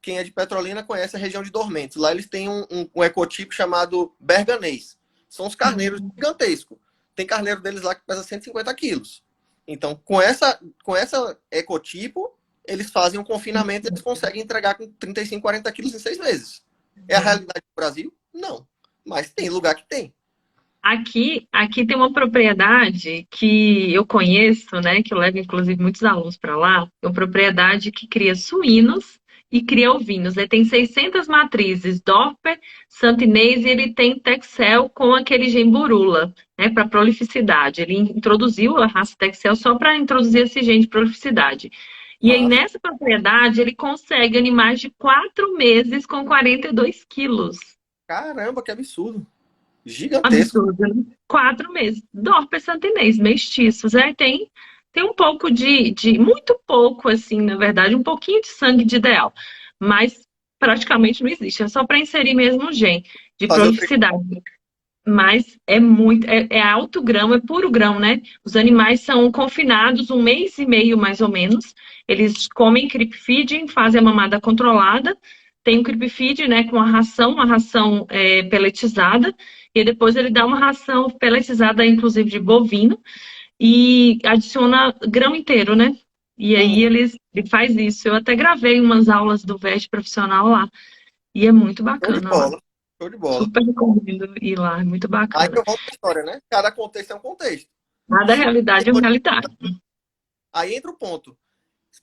Quem é de Petrolina conhece a região de Dormentes. Lá eles têm um ecotipo chamado berganês. São os carneiros gigantescos. Tem carneiro deles lá que pesa 150 quilos. Então, com essa ecotipo, eles fazem um confinamento e eles conseguem entregar com 35, 40 quilos em 6 meses. É a realidade do Brasil? Não. Mas tem lugar que tem. Aqui tem uma propriedade que eu conheço, né, que eu levo inclusive muitos alunos para lá, é uma propriedade que cria suínos e cria ovinos. Ele tem 600 matrizes, Dorper, Santinês e ele tem Texel com aquele gemburula, né, para prolificidade. Ele introduziu a raça Texel só para introduzir esse gene de prolificidade. E aí, Mas, nessa propriedade, ele consegue animais de 4 meses com 42 quilos. caramba, que absurdo. Gigantesco. Absurdo, né? 4 meses. Dorper santinês, mestiços. Tem um pouco muito pouco, assim, na verdade, um pouquinho de sangue de ideal. Mas praticamente não existe. É só para inserir mesmo o gene de Fazer o treino. prolificidade. Mas é muito, é alto grão, é puro grão, né? Os animais são confinados 1 mês e meio, mais ou menos. Eles comem creep feeding, fazem a mamada controlada. Tem o creep feed, né, com a ração, uma ração peletizada. E depois ele dá uma ração peletizada, inclusive de bovino, e adiciona grão inteiro, né? E aí ele faz isso. Eu até gravei umas aulas do VET profissional lá. E é muito Show de bacana lá. bola. Show de bola. Super recomendo ir lá, é muito Aí bacana. eu volto à história, né? Cada contexto é um contexto. Cada Se realidade é uma realidade. Aí entra o ponto.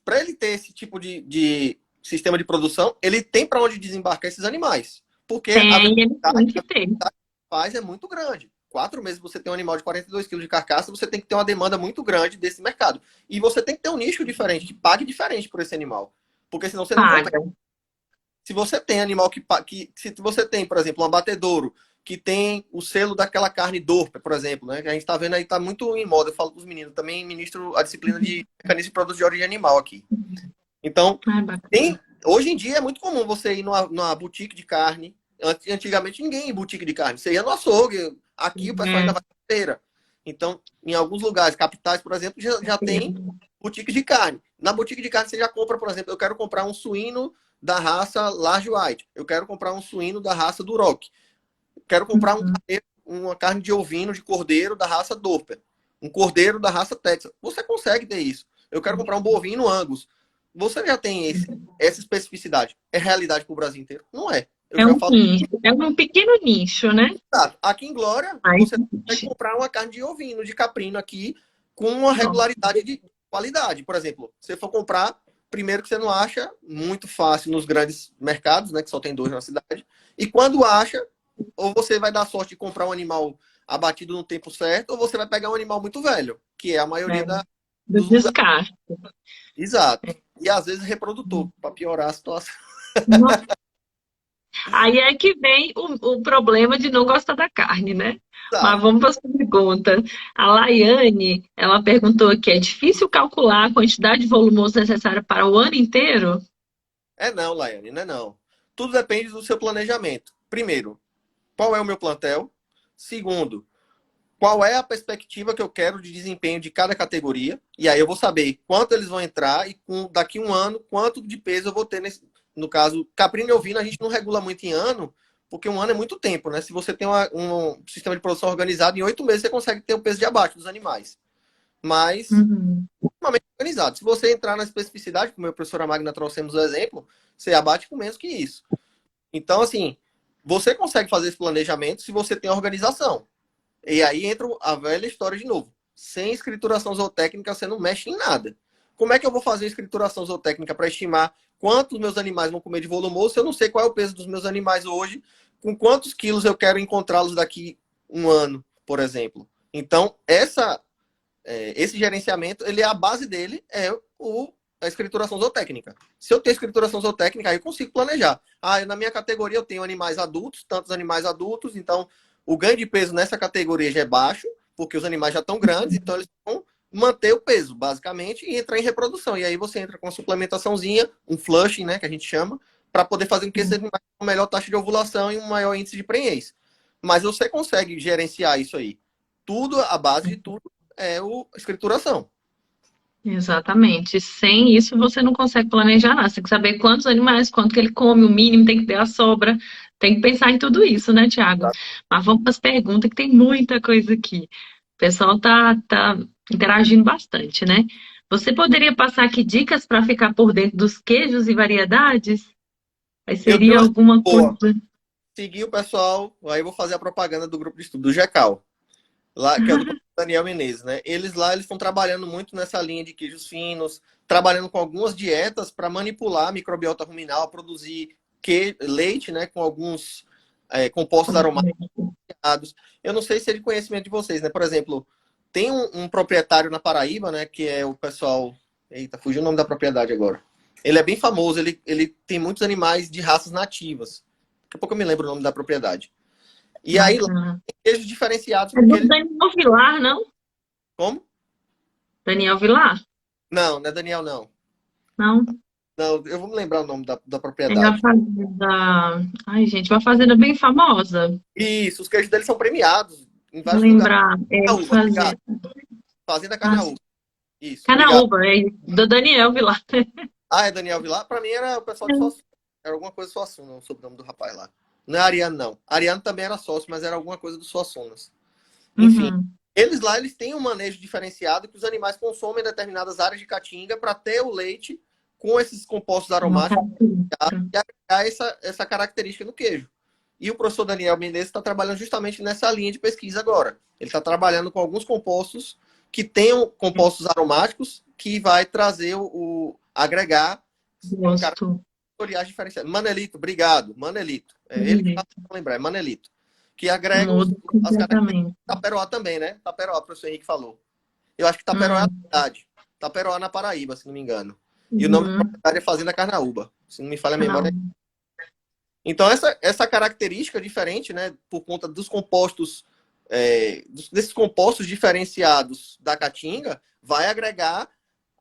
Para ele ter esse tipo de sistema de produção, ele tem para onde desembarcar esses animais. Porque a Tem, ele tem velocidade que ter. que faz é muito grande. 4 meses você tem um animal de 42 quilos de carcaça, você tem que ter uma demanda muito grande desse mercado. E você tem que ter um nicho diferente, que pague diferente por esse animal. Porque senão você não compete. Paga. Se você tem animal se você tem, por exemplo, um abatedouro que tem o selo daquela carne Dorper, por exemplo, né? Que a gente está vendo aí, está muito em moda. Eu falo para os meninos, também ministro a disciplina de mecanismo de produtos de origem animal aqui. Então, Ai, bacana. hoje em dia é muito comum você ir numa boutique de carne. Antigamente ninguém ia em boutique de carne. Você ia no açougue. Aqui o pessoal É, ainda vai na feira. Então, em alguns lugares, capitais, por exemplo, já tem boutique de carne. Na boutique de carne você já compra, por exemplo, eu quero comprar um suíno da raça Large White. Eu quero comprar um suíno da raça Duroc. Quero comprar uma carne de ovino, de cordeiro da raça Dorper. Um cordeiro da raça Texas. Você consegue ter isso. Eu quero comprar um bovino Angus. Você já tem essa especificidade. É realidade para o Brasil inteiro? Não é. Eu é já um falo. nicho, é um pequeno nicho, né? Aqui em Glória, Mas, você consegue comprar uma carne de ovino, de caprino aqui, com uma regularidade de qualidade. Por exemplo, se você for comprar, primeiro que você não acha muito fácil nos grandes mercados, né? Que só tem 2 na cidade. E quando acha, ou você vai dar sorte de comprar um animal abatido no tempo certo, ou você vai pegar um animal muito velho, que é a maioria é, do dos lugares. descarte. Exato. E às vezes reprodutor, para piorar a situação. Aí é que vem o problema de não gostar da carne, né? Mas Exato. vamos para as perguntas. A Laiane, ela perguntou aqui, é difícil calcular a quantidade de volumoso necessária para o ano inteiro? É não, Laiane, não é não. Tudo depende do seu planejamento. Primeiro, qual é o meu plantel? Segundo, qual é a perspectiva que eu quero de desempenho de cada categoria? E aí eu vou saber quanto eles vão entrar e daqui a um ano, quanto de peso eu vou ter no caso, caprino e ovino a gente não regula muito em ano, porque um ano é muito tempo, né? Se você tem um sistema de produção organizado, em 8 meses você consegue ter o peso de abate dos animais. Mas, Uhum. minimamente organizado. Se você entrar na especificidade, como a professora Magna trouxemos o exemplo, você abate com menos que isso. Então, assim, você consegue fazer esse planejamento se você tem organização. E aí entra a velha história de novo. Sem escrituração zootécnica, você não mexe em nada. Como é que eu vou fazer escrituração zootécnica para estimar quantos meus animais vão comer de volumoso se eu não sei qual é o peso dos meus animais hoje, com quantos quilos eu quero encontrá-los daqui um ano, por exemplo? Então, esse gerenciamento, a base dele é a escrituração zootécnica. Se eu tenho escrituração zootécnica, aí eu consigo planejar. Na minha categoria eu tenho animais adultos, tantos animais adultos, então o ganho de peso nessa categoria já é baixo, porque os animais já estão grandes, então eles vão manter o peso, basicamente, e entrar em reprodução. E aí você entra com uma suplementaçãozinha, um flushing, né, que a gente chama, para poder fazer com que esses animais tenham uma melhor taxa de ovulação e um maior índice de prenhez. Mas você consegue gerenciar isso aí. Tudo, a base de tudo é a escrituração. Exatamente. Sem isso você não consegue planejar nada. Você tem que saber quantos animais, quanto que ele come, o mínimo, tem que ter a sobra. Tem que pensar em tudo isso, né, Thiago? Tá? Mas vamos para as perguntas, que tem muita coisa aqui. O pessoal tá interagindo bastante, né? Você poderia passar aqui dicas para ficar por dentro dos queijos e variedades? Aí Eu tenho seria uma alguma boa. coisa. Seguir o pessoal, aí eu vou fazer a propaganda do grupo de estudo do GECAL, lá, que é o do professor Daniel Menezes, né? Eles estão trabalhando muito nessa linha de queijos finos, trabalhando com algumas dietas para manipular a microbiota ruminal, produzir leite, né, com alguns compostos aromáticos. Eu não sei se é de conhecimento de vocês, né? Por exemplo, tem um proprietário na Paraíba, né, que é o pessoal... Eita, fugiu o nome da propriedade agora. Ele é bem famoso, ele tem muitos animais de raças nativas. Daqui a pouco eu me lembro o nome da propriedade. E aí, lá, tem queijos diferenciados. É do Daniel Vilar, não? Como? Daniel Vilar? Não, não é Daniel, não. Não. Não, eu vou me lembrar o nome da É uma propriedade. fazenda. Ai, gente, uma fazenda bem famosa. Isso, os queijos deles são premiados em Vou vários lugares. lembrar. É Carnaúba, fazenda. obrigado. Fazenda Carnaúba. Isso, obrigado. Canaúba, é do Daniel Vilar. É Daniel Vilar? Pra mim era o pessoal de Suassuna. Era alguma coisa Suassuna, o sobrenome do rapaz lá. Não é Ariano, não. Ariano também era sócio, mas era alguma coisa do Suassunas. Enfim, eles têm um manejo diferenciado que os animais consomem em determinadas áreas de caatinga para ter o leite com esses compostos aromáticos e agregar essa característica no queijo. E o professor Daniel Menezes está trabalhando justamente nessa linha de pesquisa agora. Ele está trabalhando com alguns compostos que tenham compostos aromáticos que vai trazer agregar características diferenciadas. Manelito, obrigado. Manelito. É ele que está lembrar, é Manelito. Que agrega as características. Taperoá também, né? Taperoá, o professor Henrique falou. Eu acho que Taperoá é a cidade. Taperoá na Paraíba, se não me engano. E o nome da propriedade é Fazenda Carnaúba, se não me falha a memória. Então, essa característica diferente, né, por conta dos compostos, desses compostos diferenciados da caatinga, vai agregar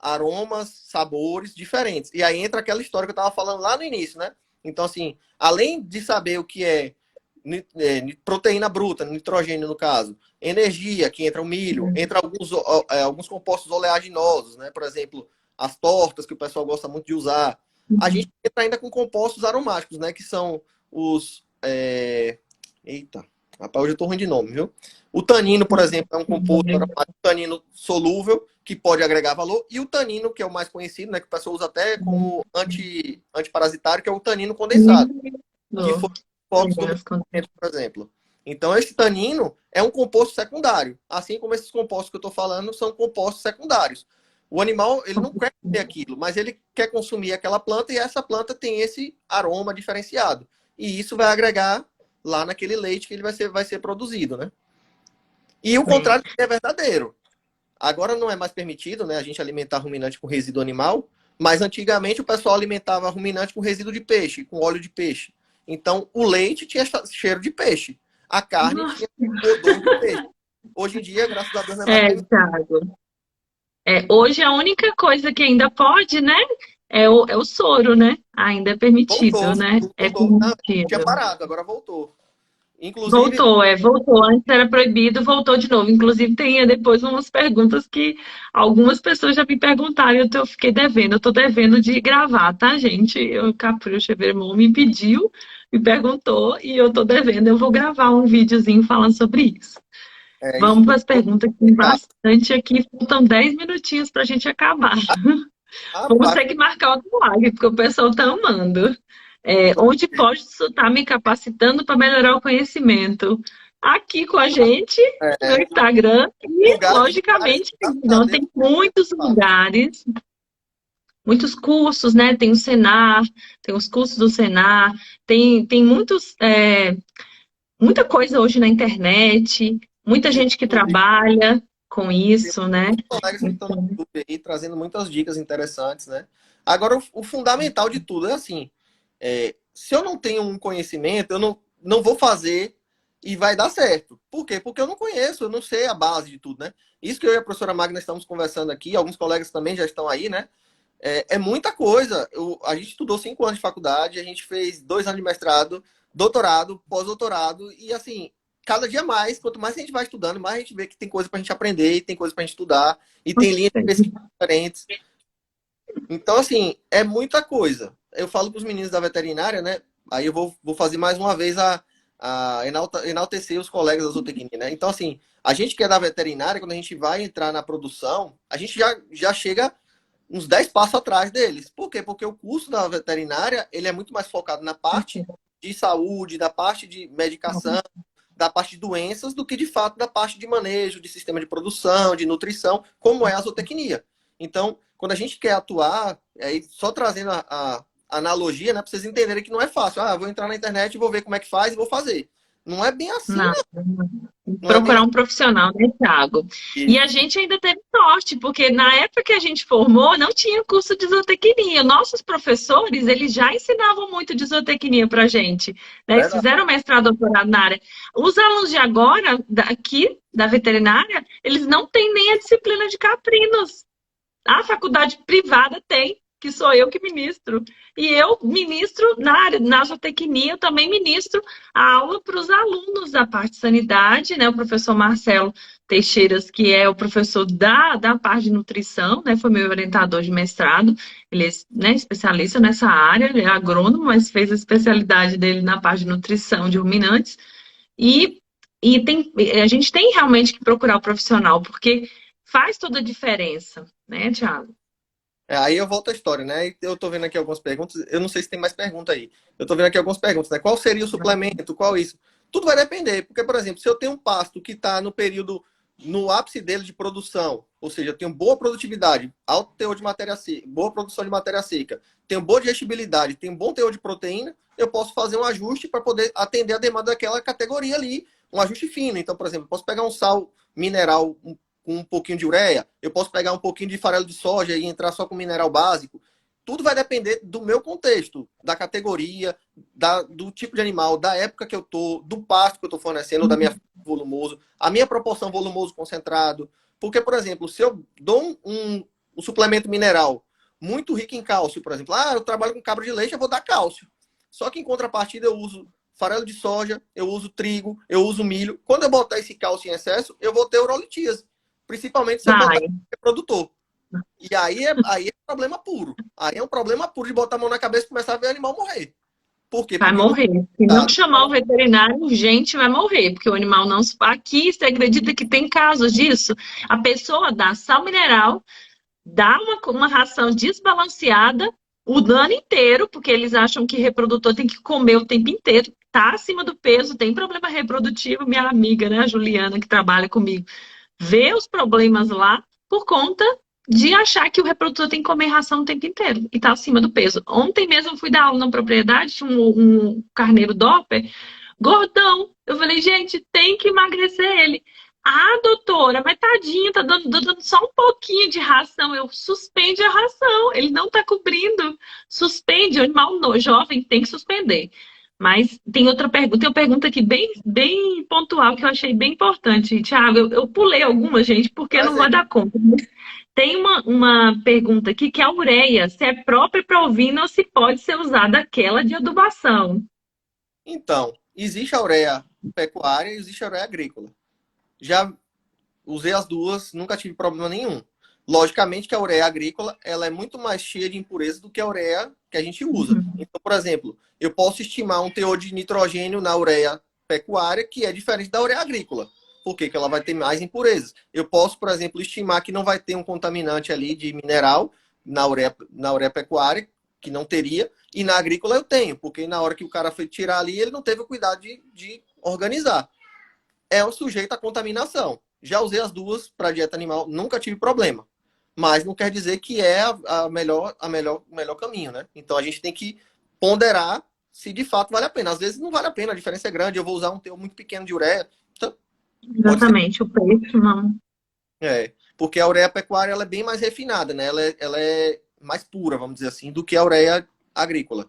aromas, sabores diferentes. E aí entra aquela história que eu estava falando lá no início, né? Então, assim, além de saber o que é proteína bruta, nitrogênio no caso, energia, que entra o milho, entra alguns compostos oleaginosos, né? Por exemplo, as tortas, que o pessoal gosta muito de usar. A gente entra ainda com compostos aromáticos, né? Que são os... Eita, rapaz, hoje eu tô ruim de nome, viu? O tanino, por exemplo, é um composto aromático, tanino solúvel, que pode agregar valor, e o tanino, que é o mais conhecido, né? Que o pessoal usa até como antiparasitário, que é o tanino condensado. Que foi por exemplo. Então, esse tanino é um composto secundário. Assim como esses compostos que eu estou falando são compostos secundários. O animal, ele não quer comer aquilo, mas ele quer consumir aquela planta e essa planta tem esse aroma diferenciado. E isso vai agregar lá naquele leite que ele vai ser produzido, né? E o contrário é verdadeiro. Agora não é mais permitido, né, a gente alimentar ruminante com resíduo animal, mas antigamente o pessoal alimentava ruminante com resíduo de peixe, com óleo de peixe. Então, o leite tinha cheiro de peixe. A carne tinha odor de peixe. Hoje em dia, graças a Deus, não é mais Thiago. Hoje a única coisa que ainda pode, né? É o soro, né? Ainda é permitido, né? Voltou. É permitido. Tinha parado, agora voltou. Inclusive... Voltou. Antes era proibido, voltou de novo. Inclusive, tem depois umas perguntas que algumas pessoas já me perguntaram e eu fiquei devendo. Eu tô devendo de gravar, tá, gente? O Capricho, meu irmão, me pediu, me perguntou e eu tô devendo. Eu vou gravar um videozinho falando sobre isso. Vamos para as perguntas, que tem bastante aqui. Faltam 10 minutinhos para a gente acabar. Vamos ter que marcar outro live, porque o pessoal está amando. Onde pode estar me capacitando para melhorar o conhecimento? Aqui com a gente, no Instagram. E, logicamente, não tem muitos lugares, muitos cursos, né? Tem o Senar, tem os cursos do Senar, tem muita coisa hoje na internet, muita gente que trabalha. com isso, né? Muitos colegas que estão no Então, YouTube aí trazendo muitas dicas interessantes, né? Agora, o fundamental de tudo é assim, se eu não tenho um conhecimento, eu não vou fazer e vai dar certo. Por quê? Porque eu não conheço, eu não sei a base de tudo, né? Isso que eu e a professora Magna estamos conversando aqui, alguns colegas também já estão aí, né? É muita coisa. A gente estudou 5 anos de faculdade, a gente fez 2 anos de mestrado, doutorado, pós-doutorado, e assim, cada dia mais, quanto mais a gente vai estudando, mais a gente vê que tem coisa para a gente aprender, e tem coisa para a gente estudar, e tem linhas de pesquisa diferentes. Então, assim, é muita coisa. Eu falo para os meninos da veterinária, né? Aí eu vou fazer mais uma vez a enaltecer os colegas da zootecnia, né? Então, assim, a gente que é da veterinária, quando a gente vai entrar na produção, a gente já chega uns 10 passos atrás deles. Por quê? Porque o curso da veterinária, ele é muito mais focado na parte de saúde, da parte de medicação, da parte de doenças, do que de fato da parte de manejo, de sistema de produção, de nutrição, como é a zootecnia. Então, quando a gente quer atuar, só trazendo a analogia, né, para vocês entenderem que não é fácil. Ah, vou entrar na internet, vou ver como é que faz e vou fazer. Não é bem assim, não. né? Não é bem Procurar um profissional, né, Thiago? E assim. a gente ainda teve sorte, porque na época que a gente formou, não tinha curso de zootecnia. Nossos professores, eles já ensinavam muito de zootecnia pra gente, né? Eles Verdade. fizeram mestrado, doutorado na área. Os alunos de agora, aqui, da veterinária, eles não têm nem a disciplina de caprinos. A faculdade privada tem, que sou eu que ministro. E eu ministro na área, na zootecnia, eu também ministro a aula para os alunos da parte de sanidade, né? O professor Marcelo Teixeiras, que é o professor da parte de nutrição, né? Foi meu orientador de mestrado. Ele é, né, especialista nessa área, ele é agrônomo, mas fez a especialidade dele na parte de nutrição de ruminantes. E, a gente tem realmente que procurar o profissional, porque faz toda a diferença, né, Thiago? Aí eu volto à história, né? Eu tô vendo aqui algumas perguntas. Eu não sei se tem mais pergunta aí. Eu tô vendo aqui algumas perguntas, né? Qual seria o suplemento? Qual isso? Tudo vai depender. Porque, por exemplo, se eu tenho um pasto que está no período, no ápice dele de produção, ou seja, eu tenho boa produtividade, alto teor de matéria seca, boa produção de matéria seca, tenho boa digestibilidade, tenho bom teor de proteína, eu posso fazer um ajuste para poder atender a demanda daquela categoria ali, um ajuste fino. Então, por exemplo, eu posso pegar um sal mineral, com um pouquinho de ureia, eu posso pegar um pouquinho de farelo de soja e entrar só com mineral básico. Tudo vai depender do meu contexto, da categoria, do tipo de animal, da época que eu tô, do pasto que eu estou fornecendo, da minha volumoso, a minha proporção volumoso concentrado. Porque, por exemplo, se eu dou um suplemento mineral muito rico em cálcio, por exemplo, eu trabalho com cabra de leite, eu vou dar cálcio. Só que em contrapartida eu uso farelo de soja, eu uso trigo, eu uso milho. Quando eu botar esse cálcio em excesso, eu vou ter urolitíase. Principalmente se eu botar Vai, reprodutor. E aí é problema puro. Aí é um problema puro de botar a mão na cabeça e começar a ver o animal morrer. Por quê? vai Porque não morrer. Se não tá. chamar o veterinário urgente, vai morrer, porque o animal não. Aqui, você acredita que tem casos disso? A pessoa dá sal mineral, dá uma ração desbalanceada o ano inteiro, porque eles acham que reprodutor tem que comer o tempo inteiro, tá acima do peso, tem problema reprodutivo. Minha amiga, né, a Juliana, que trabalha comigo, vê os problemas lá por conta de achar que o reprodutor tem que comer ração o tempo inteiro e tá acima do peso. Ontem mesmo eu fui dar aula na propriedade, tinha um carneiro Doppler, gordão. Eu falei, gente, tem que emagrecer ele. Ah, doutora, mas tadinho, tá dando só um pouquinho de ração. Eu suspende a ração, ele não tá cobrindo. Suspende, o animal jovem tem que suspender. Mas tem outra pergunta, tem uma pergunta aqui bem pontual que eu achei bem importante. Tiago, eu pulei alguma, gente, porque não Mas vai dar conta. Tem uma pergunta aqui que é a ureia, se é própria para ovina ou se pode ser usada aquela de adubação. então, existe a ureia pecuária e existe a ureia agrícola. Já usei as duas, nunca tive problema nenhum. Logicamente que a ureia agrícola ela é muito mais cheia de impurezas do que a ureia que a gente usa. Uhum. Então, por exemplo, eu posso estimar um teor de nitrogênio na ureia pecuária que é diferente da ureia agrícola. Por quê? Porque ela vai ter mais impurezas. Eu posso, por exemplo, estimar que não vai ter um contaminante ali de mineral na ureia pecuária, que não teria, e na agrícola eu tenho, porque na hora que o cara foi tirar ali, ele não teve o cuidado de organizar. É o sujeito à contaminação. Já usei as duas para dieta animal, nunca tive problema. Mas não quer dizer que é o melhor caminho, né? Então a gente tem que ponderar se de fato vale a pena. Às vezes não vale a pena, a diferença é grande. Eu vou usar um teor muito pequeno de ureia. Então, pode ser. Exatamente, o preço não. Porque a ureia pecuária ela é bem mais refinada, né? Ela é mais pura, vamos dizer assim, do que a ureia agrícola.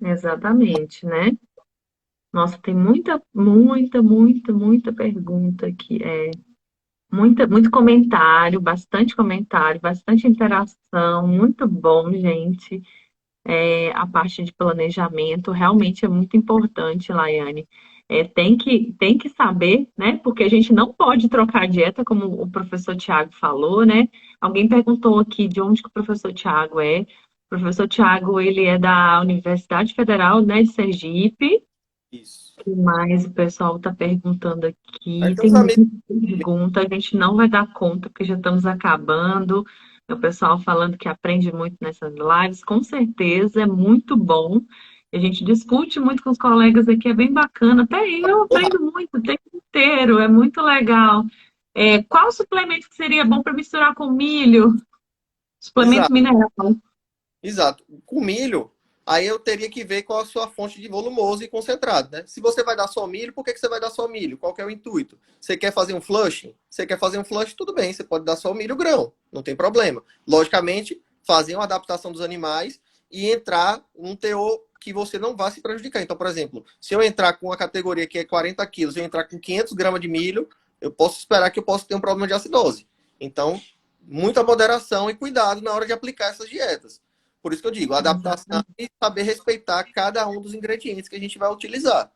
Exatamente, né? Nossa, tem muita pergunta aqui. Muito comentário, bastante interação. Muito bom, gente. A parte de planejamento realmente é muito importante, Laiane. Tem que saber, né? Porque a gente não pode trocar dieta, como o professor Tiago falou, né? Alguém perguntou aqui de onde que o professor Tiago é. O professor Tiago, ele é da Universidade Federal, né, de Sergipe. Isso. O que mais o pessoal está perguntando Aí aqui? tem Tem uns muita amigos. pergunta, a gente não vai dar conta, porque já estamos acabando. O pessoal falando que aprende muito nessas lives, com certeza, é muito bom. A gente discute muito com os colegas aqui, é bem bacana. Até eu aprendo muito o tempo inteiro, é muito legal. Qual suplemento que seria bom para misturar com milho? Suplemento Exato, mineral. exato. Com milho, aí eu teria que ver qual a sua fonte de volumoso e concentrado, né? Se você vai dar só milho, por que você vai dar só milho? Qual que é o intuito? Você quer fazer um flushing? Você quer fazer um flush? Tudo bem, você pode dar só o milho grão, não tem problema. Logicamente, fazer uma adaptação dos animais e entrar num teor que você não vá se prejudicar. Então, por exemplo, se eu entrar com uma categoria que é 40 quilos, eu entrar com 500 gramas de milho, eu posso esperar que eu possa ter um problema de acidose. Então, muita moderação e cuidado na hora de aplicar essas dietas. Por isso que eu digo, adaptação e saber respeitar cada um dos ingredientes que a gente vai utilizar.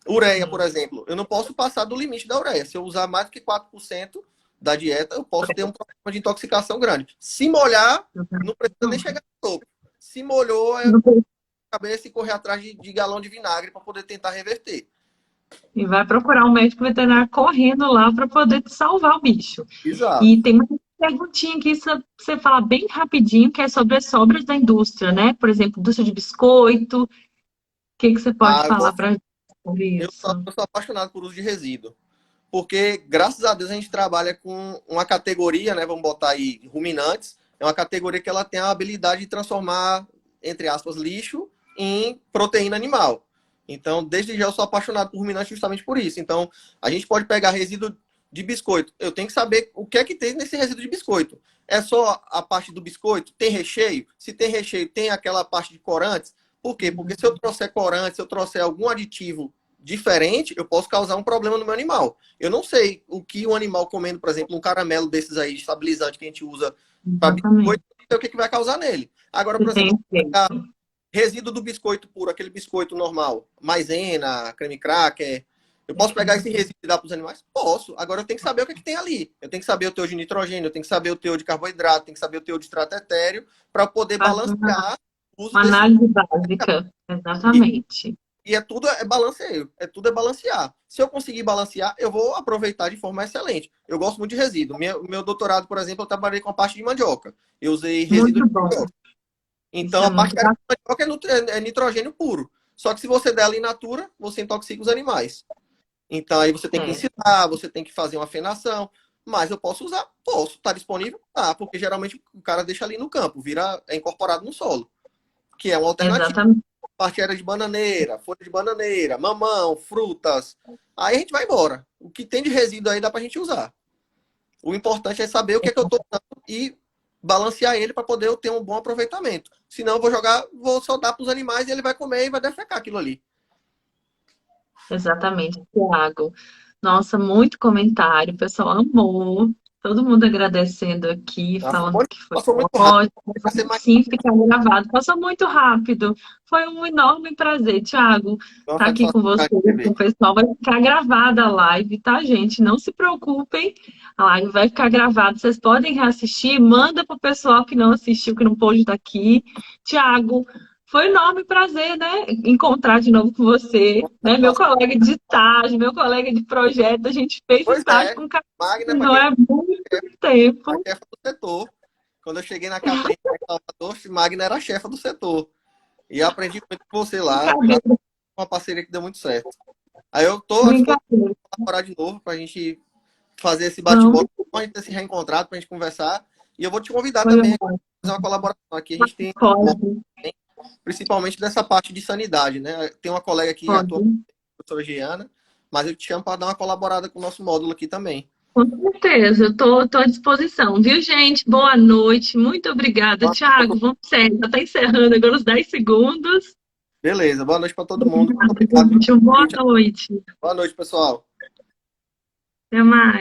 Ureia, por exemplo, eu não posso passar do limite da ureia. Se eu usar mais do que 4% da dieta, eu posso ter um problema de intoxicação grande. Se molhar, não precisa nem chegar no topo. Se molhou, é cabeça e correr atrás de galão de vinagre para poder tentar reverter. E vai procurar um médico veterinário correndo lá para poder te salvar o bicho. Exato. E tem uma perguntinha aqui, se você falar bem rapidinho, que é sobre as sobras da indústria, né? Por exemplo, indústria de biscoito. O que você pode Ah, falar para a gente sobre isso? eu sou apaixonado por uso de resíduo. Porque, graças a Deus, a gente trabalha com uma categoria, né? Vamos botar aí ruminantes. É uma categoria que ela tem a habilidade de transformar, entre aspas, lixo em proteína animal. Então, desde já eu sou apaixonado por ruminantes justamente por isso. Então, a gente pode pegar resíduo de biscoito. Eu tenho que saber o que é que tem nesse resíduo de biscoito. É só a parte do biscoito? Tem recheio? Se tem recheio, tem aquela parte de corantes? Por quê? Porque se eu trouxer corante, se eu trouxer algum aditivo diferente, eu posso causar um problema no meu animal. Eu não sei o que um animal comendo, por exemplo, um caramelo desses aí, estabilizante que a gente usa para Exatamente. biscoito, não sei o que vai causar nele. Agora, por Que tem exemplo, efeito. resíduo do biscoito puro, aquele biscoito normal, maisena, creme cracker, eu posso pegar esse resíduo e dar para os animais? Posso. Agora eu tenho que saber o que, é que tem ali. Eu tenho que saber o teor de nitrogênio, eu tenho que saber o teor de carboidrato, eu tenho que saber o teor de extrato etéreo para poder Faz balancear o uso uma desse. análise básica. Exatamente. E é balanceio, tudo é balancear. Se eu conseguir balancear, eu vou aproveitar de forma excelente. Eu gosto muito de resíduo. Meu doutorado, por exemplo, eu trabalhei com a parte de mandioca. Eu usei resíduo Muito de bom. mandioca. Isso Então, é a parte muito de bacana. mandioca é nitrogênio puro. Só que se você der ela in natura, você intoxica os animais. Então, aí você tem que É, ensinar, você tem que fazer uma fenação. Mas eu posso usar? Posso. Está disponível? Tá, porque geralmente o cara deixa ali no campo, é incorporado no solo, que é uma alternativa. exatamente. Parte era de bananeira, folha de bananeira, mamão, frutas. Aí a gente vai embora. O que tem de resíduo aí dá pra gente usar. O importante é saber o que é que eu tô usando e balancear ele para poder eu ter um bom aproveitamento. Senão eu vou só dar para os animais e ele vai comer e vai defecar aquilo ali. Exatamente, Tiago. Nossa, muito comentário. O pessoal amou. Todo mundo agradecendo aqui, Nossa, falando que foi passou muito rápido. ótimo. Vai ser mais. Sim, ficar gravado. Passou muito rápido. Foi um enorme prazer, Tiago, Uma estar aqui com satisfação você, grande de com ver. o pessoal. Vai ficar gravada a live, tá, gente? Não se preocupem. A live vai ficar gravada. Vocês podem reassistir. Manda para o pessoal que não assistiu, que não pôde estar aqui. Tiago, foi um enorme prazer, né? Encontrar de novo com você, Uma né? Meu satisfação. colega de estágio, meu colega de projeto, a gente fez Pois estágio é, com cara, Magna, para não quem é muito a tempo. chefa do setor. Quando eu cheguei na Caprina, em Salvador, Magna era a chefa do setor. E eu aprendi muito com você lá. Graças Brincadeira, a uma parceria que deu muito certo. Aí eu tô à disposição brincadeira. para colaborar de novo, para a gente fazer esse Não, bate-bola, para a gente ter se reencontrado, para a gente conversar. E eu vou te convidar foi também a ótimo. fazer uma colaboração. Aqui a gente tem, Pode, principalmente dessa parte de sanidade, né? Tem uma colega que atua, pode. a professora Giana, mas eu te chamo para dar uma colaborada com o nosso módulo aqui também. Com certeza, eu tô à disposição, viu, gente? Boa noite, muito obrigada. Thiago, vamos encerrar, já está encerrando agora os 10 segundos. Beleza, boa noite para todo mundo. Muito Obrigada, obrigado. gente. Boa noite. Boa noite, pessoal. Até mais.